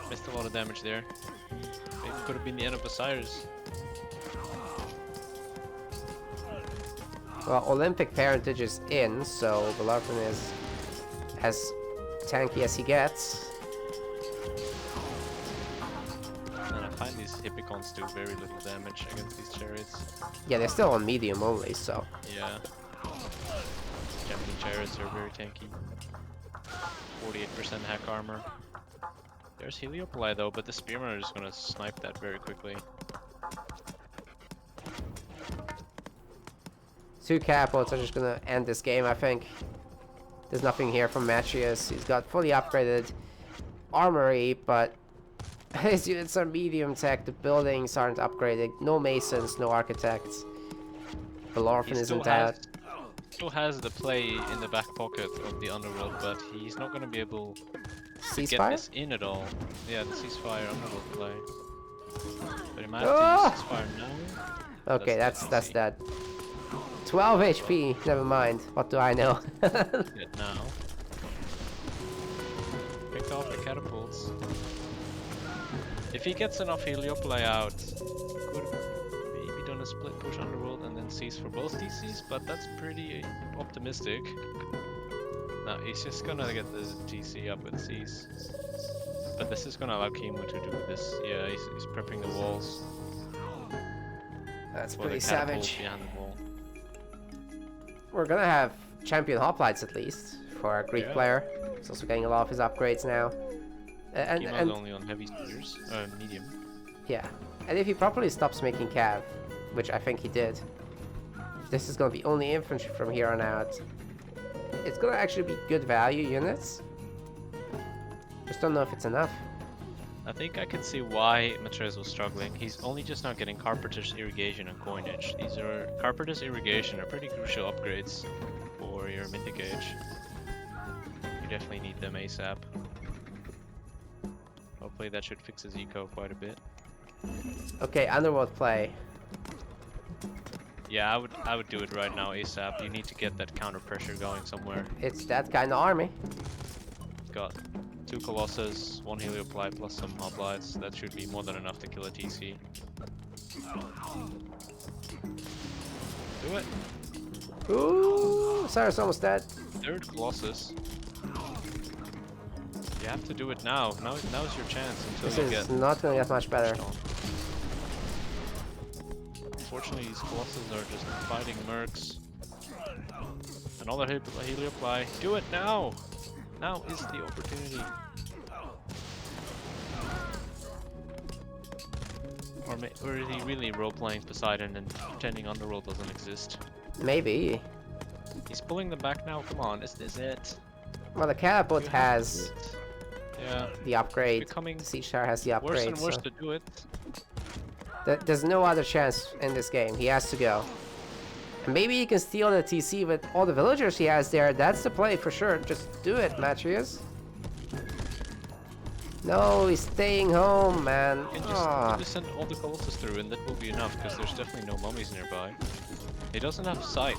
Missed a lot of damage there. Maybe it could have been the end of Osiris. Well, Olympic parentage is in, so Bellerophon is as tanky as he gets. And I find these hippicons do very little damage against these chariots. Yeah, they're still on medium only, so. Yeah. Japanese chariots are very tanky. 48% hack armor. There's Heliopoli though, but the spearmen are just gonna snipe that very quickly. 2 catapults are just gonna end this game, I think. There's nothing here from Matreiuss. He's got fully upgraded armory, but his units are medium tech. The buildings aren't upgraded. No masons, no architects. Bellerophon isn't out. Still has the play in the back pocket of the underworld, but he's not gonna be able to get Ceasefire? this in at all. Yeah, the ceasefire underworld play. But he might Ah! have to use ceasefire now. Okay, that's that. 12 HP. Never mind. What do I know? It now. Picked off the catapults. If he gets enough Heliopoli out, could maybe done a split push underworld and then cease for both DCs, but that's pretty optimistic. No, he's just gonna get the GC up with cease. But this is gonna allow Kimo to do this. Yeah, he's prepping the walls. That's for pretty the catapult savage. behind the wall. We're gonna have champion hoplites at least for our Greek player. He's also getting a lot of his upgrades now. Kimo's only on heavy spears, medium. Yeah, and if he properly stops making cav, which I think he did, this is gonna be only infantry from here on out. It's gonna actually be good value units. Just don't know if it's enough. I think I can see why Matreiuss was struggling. He's only just now getting Carpenter's Irrigation and Coinage. These are Carpenter's Irrigation are pretty crucial upgrades for your Mythic Age. You definitely need them ASAP. Hopefully that should fix his eco quite a bit. Okay, underworld play. Yeah, I would do it right now ASAP. You need to get that counter pressure going somewhere. It's that kind of army. Got 2 Colossus, 1 Heliopoli plus some hoplites. That should be more than enough to kill a TC. Do it. Ooh, Osiris almost dead. Third Colossus. You have to do it now. Now's your chance until This you is get not gonna get much better. pushed on. Unfortunately, these Colossus are just fighting mercs. Another Helioply. Do it now! Now is the opportunity. Or is he really role-playing Poseidon and pretending Underworld doesn't exist? Maybe. He's pulling them back now. Come on, is this it? Well, the catapult You have to has do it. Yeah. the upgrade. Becoming The Siege Tower has the worse upgrade. and worse So to do it. there's no other chance in this game. He has to go. And maybe he can steal the TC with all the villagers he has there. That's the play for sure. Just do it, Matreiuss. No, he's staying home, man. You can just send all the Colossus through and that will be enough because there's definitely no mummies nearby. He doesn't have sight.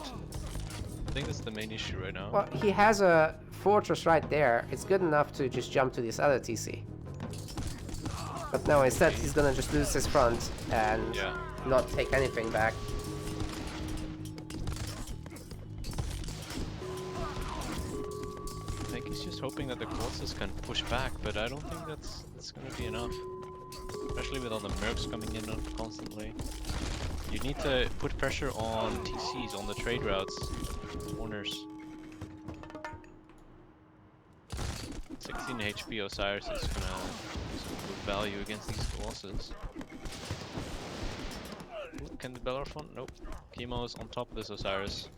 I think that's the main issue right now. Well, he has a fortress right there. It's good enough to just jump to this other TC. But no, instead he's gonna just lose his front and Yeah. not take anything back. I think he's just hoping that the Colossus can push back, but I don't think that's gonna be enough. Especially with all the mercs coming in constantly. You need to put pressure on TCs, on the trade routes, corners. 16 HP Osiris is gonna do some good value against these Colossus. Ooh, can the Bellerophon? Nope. Kimo's on top of this Osiris.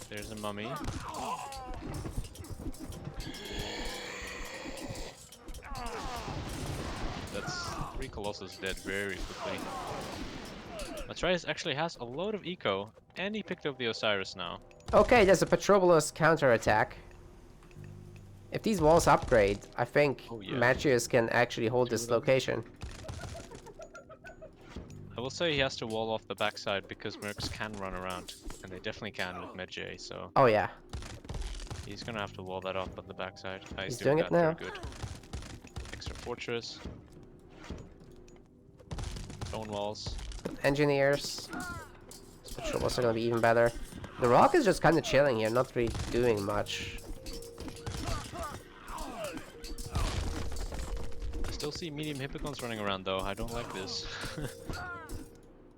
There's a mummy. That's 3 Colossus dead very quickly. Matreiuss actually has a load of eco, and he picked up the Osiris now. Okay, there's a Petrobolus counterattack. If these walls upgrade, I think Matreiuss can actually hold this location. I will say he has to wall off the backside because mercs can run around, and they definitely can with Medjay, so Oh yeah, he's gonna have to wall that off on the backside. he's doing it now. Good. Extra fortress. Stone walls. Engineers. Petrobolus are gonna be even better. The Rock is just kind of chilling here, not really doing much. I still see medium Hippicons running around though, I don't like this.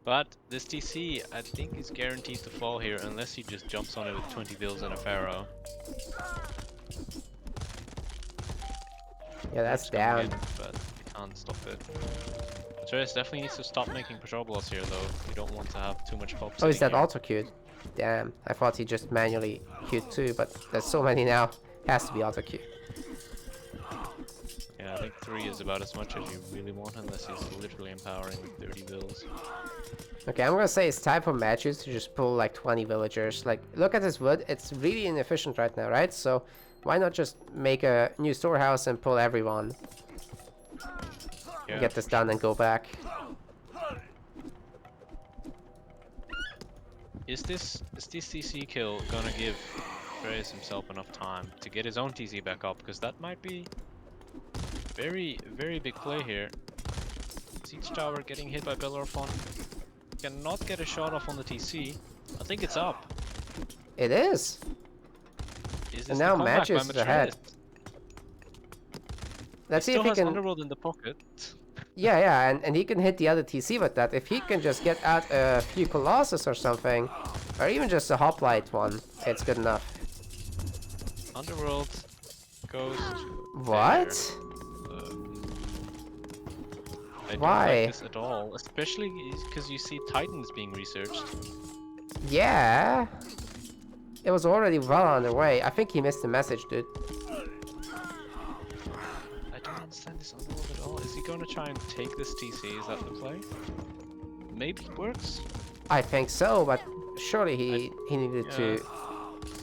But this TC, I think, is guaranteed to fall here unless he just jumps on it with 20 bills and a Pharaoh. Yeah, that's It's coming down. in, but he can't stop it. Matreiuss definitely needs to stop making Petrobolus here though. You don't want to have too much pop. Oh, is that here. auto queued? Damn, I thought he just manually queued too, but there's so many now. Has to be auto queued. Yeah, I think 3 is about as much as you really want unless he's literally empowering with 30 bills. Okay, I'm gonna say it's time for Matreiuss to just pull like 20 villagers. Like, look at this wood. It's really inefficient right now, right? So why not just make a new storehouse and pull everyone? Yeah. Get this done and go back. Is this TC kill gonna give Matreiuss himself enough time to get his own TC back up? Because that might be very, very big play here. Siege Tower getting hit by Bellerophon. Cannot get a shot off on the TC. I think it's up. It is. Is this And now the comeback by Matreiuss is ahead. Matreiuss? Let's see Still if he has can. Underworld in the pocket. Yeah, yeah, and he can hit the other TC with that. If he can just get out a few Colossus or something, or even just a hoplite one, it's good enough. Underworld goes to What? there. I don't Why? like this at all, especially because you see Titans being researched. Yeah. It was already well on the way. I think he missed the message, dude. I don't understand this Underworld at all. Is he going to try and take this TC? Is that the play? Maybe it works? I think so, but surely he needed to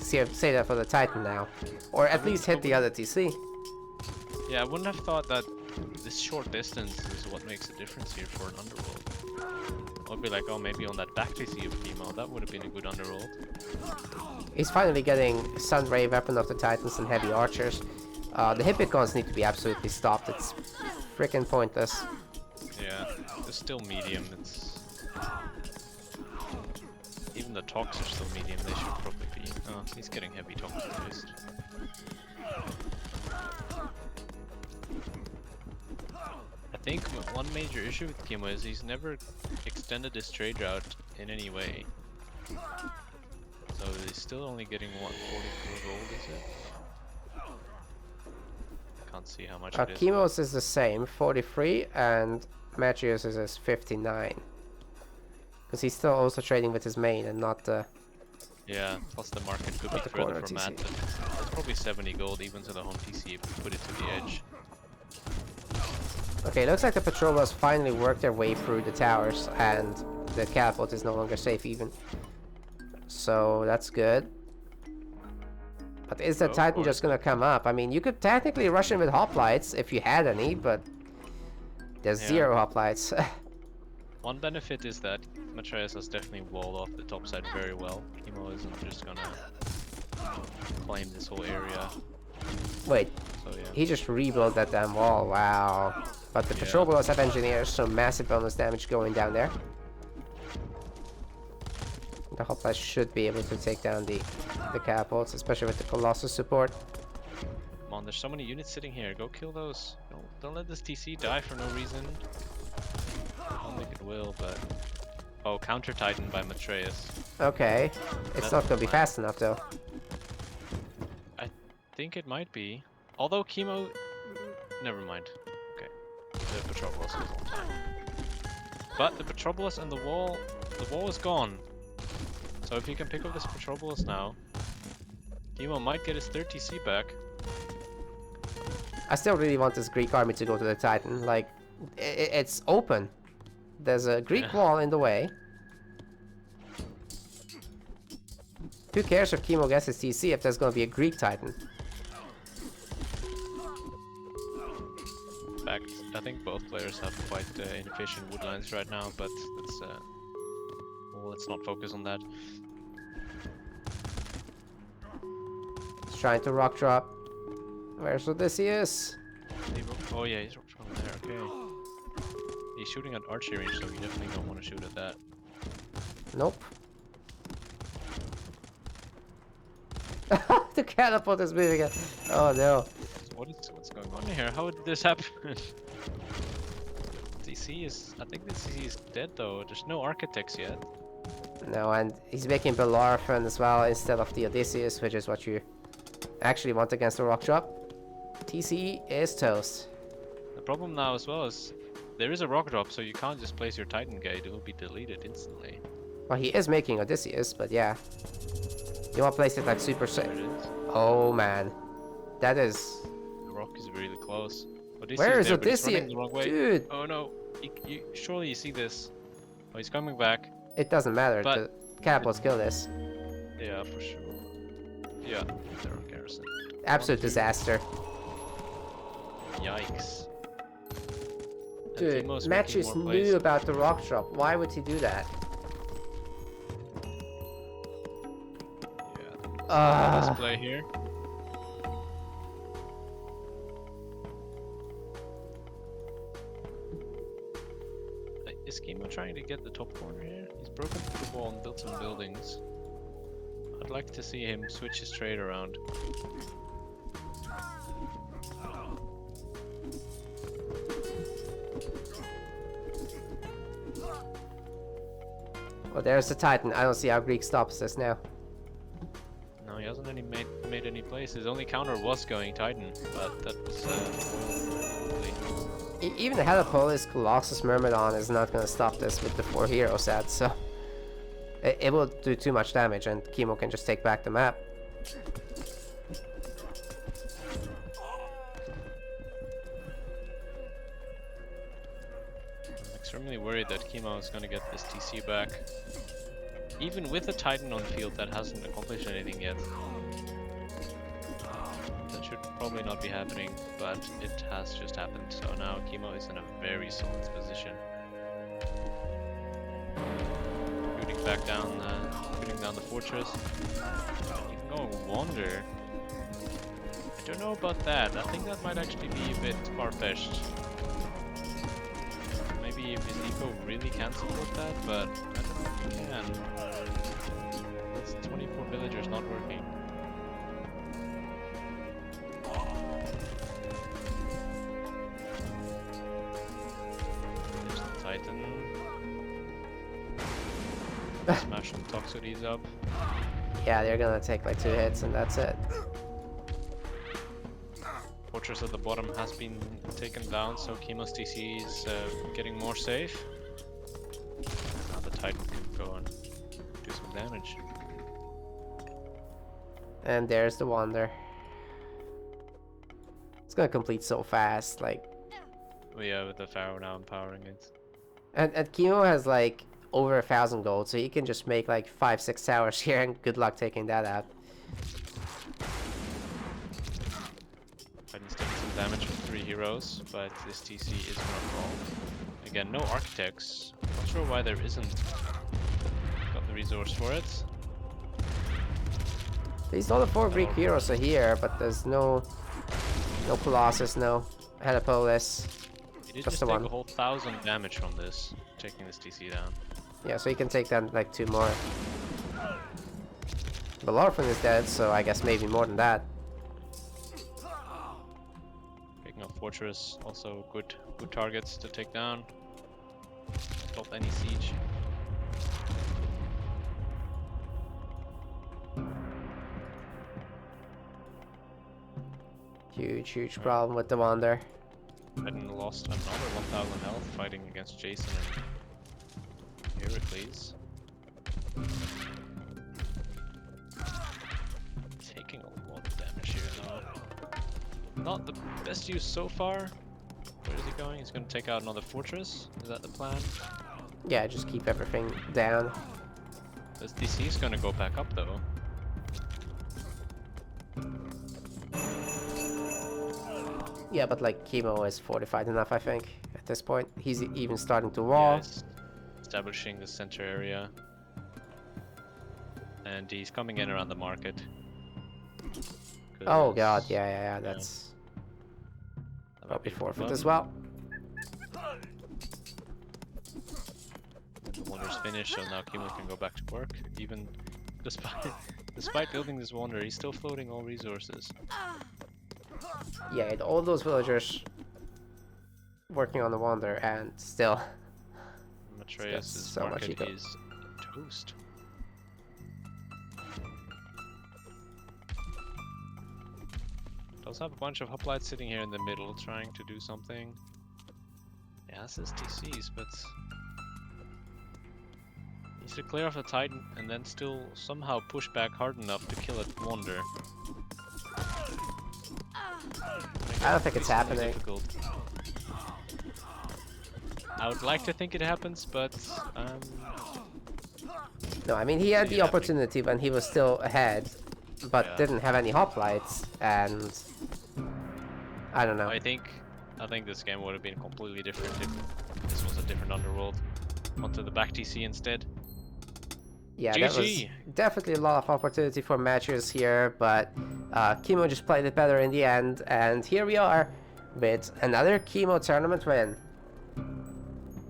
say that for the Titan now. Or at least hit the other TC. Yeah, I wouldn't have thought that this short distance is what makes a difference here for an Underworld. I'd be like, oh, maybe on that back TC of Kimo, that would have been a good Underworld. He's finally getting Sunray, Weapon of the Titans, and Heavy Archers. The Hippicons need to be absolutely stopped. It's freaking pointless. Yeah, it's still medium. It's And the talks are still medium, they should probably be. Oh, he's getting heavy talks at least. I think one major issue with Kimo is he's never extended his trade route in any way. So he's still only getting, what, 44 gold, is it? I can't see how much it is. Kimo's is the same, 43, and Matreiuss is 59. Because he's still also trading with his main and not the... Yeah, plus the market could be further from Matt. It's probably 70 gold even to the home TC if we put it to the edge. Okay, looks like the patrol boats finally worked their way through the towers and the catapult is no longer safe even. So that's good. But is the Titan just gonna come up? I mean, you could technically rush in with hoplites if you had any, but there's zero hoplites. One benefit is that Matreiuss has definitely walled off the top side very well. Kimo isn't just gonna claim this whole area. Wait, so, yeah. He just rebuilt that damn wall, wow. But the patrol boats have engineers, so massive bonus damage going down there. The hoplites should be able to take down the catapults, especially with the Colossus support. Come on, there's so many units sitting here. Go kill those. Don't let this TC die for no reason. I don't think it will, but... Oh, counter Titan by Matreiuss. Okay. It's not gonna be fast enough, though. I think it might be. Although Kimo... Never mind. Okay. The Petropolis was on time. But the Petropolis and the wall is gone. So if you can pick up this Petropolis now, Kimo might get his 3rd TC back. I still really want this Greek army to go to the Titan. Like, it's open. There's a Greek wall in the way. Who cares if Kimo gets his TC if there's gonna be a Greek Titan? In fact, I think both players have quite inefficient woodlines right now, but let's not focus on that. He's trying to rock drop. Where's Odysseus? Oh yeah, he's from there, okay. He's shooting at archery range, so we definitely don't want to shoot at that. Nope. The catapult is moving again. Oh no. What's going on here? How did this happen? TC is... I think the TC is dead though. There's no architects yet. No, and he's making Bellerophon as well instead of the Odysseus, which is what you actually want against the rock drop. TC is toast. The problem now as well is there is a rock drop, so you can't just place your Titan gate. It will be deleted instantly. Well, he is making Odysseus, but yeah. You want to place it like super safe. There it is. Oh man. That is... The rock is really close. Odysseus Where is there, but he's Odysseus? running the wrong way. Dude! Oh no. Surely you see this. Oh, he's coming back. It doesn't matter. But the catapults kill this. Yeah, for sure. Yeah, they're on garrison. Absolute disaster. Yikes. And Dude, Kimo's making Matreiuss more plays. knew about the rock drop. Why would he do that? Yeah. Let's play here. Is Kimo trying to get the top corner here? He's broken through the wall and built some buildings. I'd like to see him switch his trade around. Well, there's the Titan. I don't see how Greek stops this now. No, he hasn't made any plays. His only counter was going Titan, but that was Even the Helipolis Colossus Myrmidon is not going to stop this with the 4 hero set, so... It will do too much damage and Kimo can just take back the map. I'm extremely worried that Kimo is going to get this TC back. Even with a Titan on field that hasn't accomplished anything yet. That should probably not be happening, but it has just happened. So now Kimo is in a very solid position. Shooting back down, shooting down the fortress. Even going Wander. I don't know about that. I think that might actually be a bit far-fetched. Maybe if his eco really can support that, but I don't know. can. It's 24 villagers not working. There's the Titan. Smash some Toxodes up. Yeah, they're gonna take like 2 hits and that's it. Fortress at the bottom has been taken down, so Kimo's TC is getting more safe. Now the Titan can go and do some damage. And there's the Wander. It's gonna complete so fast, like. Oh yeah, with the Pharaoh now empowering it. And Kimo has like over 1,000 gold, so he can just make like 5-6 towers here, and good luck taking that out. Titan's taking some damage from 3 heroes, but this TC is gonna fall. Again, no architects. Not sure why there isn't. Got the resource for it. These all the 4 Greek heroes are here, but there's no Colossus, no Helipolis. He did Just just the take one. a whole 1,000 damage from this, taking this TC down. Yeah, so he can take down like 2 more. Belorphin is dead, so I guess maybe more than that. Picking up Fortress, also good targets to take down. Stop any siege. Huge problem with the Wander. Titan lost another 1,000 health fighting against Jason and Heracles. Taking a lot of damage here though. Not the best use so far. Where is he going? He's going to take out another fortress. Is that the plan? Yeah, just keep everything down. This DC is going to go back up though. Yeah, but like Kimo is fortified enough, I think, at this point. He's even starting to Yeah, wall. he's establishing the center area. And he's coming in around the market. Oh 'Cause god, yeah, that's that might probably be a forfeit problem. as well. The Wander's finished, so now Kimo can go back to work. Even despite building this Wander, he's still floating all resources. Yeah, and all those villagers working on the Wander, and still Matreiuss' so much market ego. is toast. Does have a bunch of hoplites sitting here in the middle trying to do something. Yeah, this is TCs, but needs to clear off the Titan and then still somehow push back hard enough to kill a Wander. I don't think it's happening. Difficult. I would like to think it happens, but No, I mean he had see the it happening. opportunity when he was still ahead, but Yeah. didn't have any hoplites, and I don't know. I think this game would have been completely different if this was a different underworld. Onto the back TC instead. Yeah, that was GG. definitely a lot of opportunity for Matreiuss here, but Kimo just played it better in the end, and here we are with another Kimo tournament win.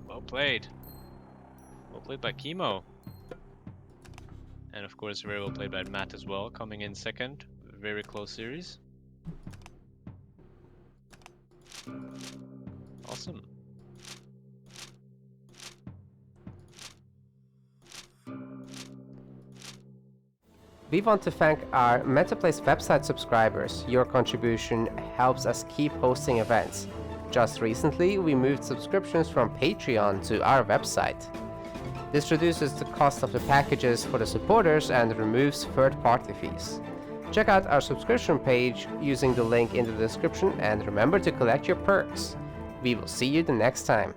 Well played. Well played by Kimo. And of course very well played by Matt as well, coming in second. Very close series. Awesome. We want to thank our Matreiuss website subscribers. Your contribution helps us keep hosting events. Just recently, we moved subscriptions from Patreon to our website. This reduces the cost of the packages for the supporters and removes third-party fees. Check out our subscription page using the link in the description, and remember to collect your perks. We will see you the next time.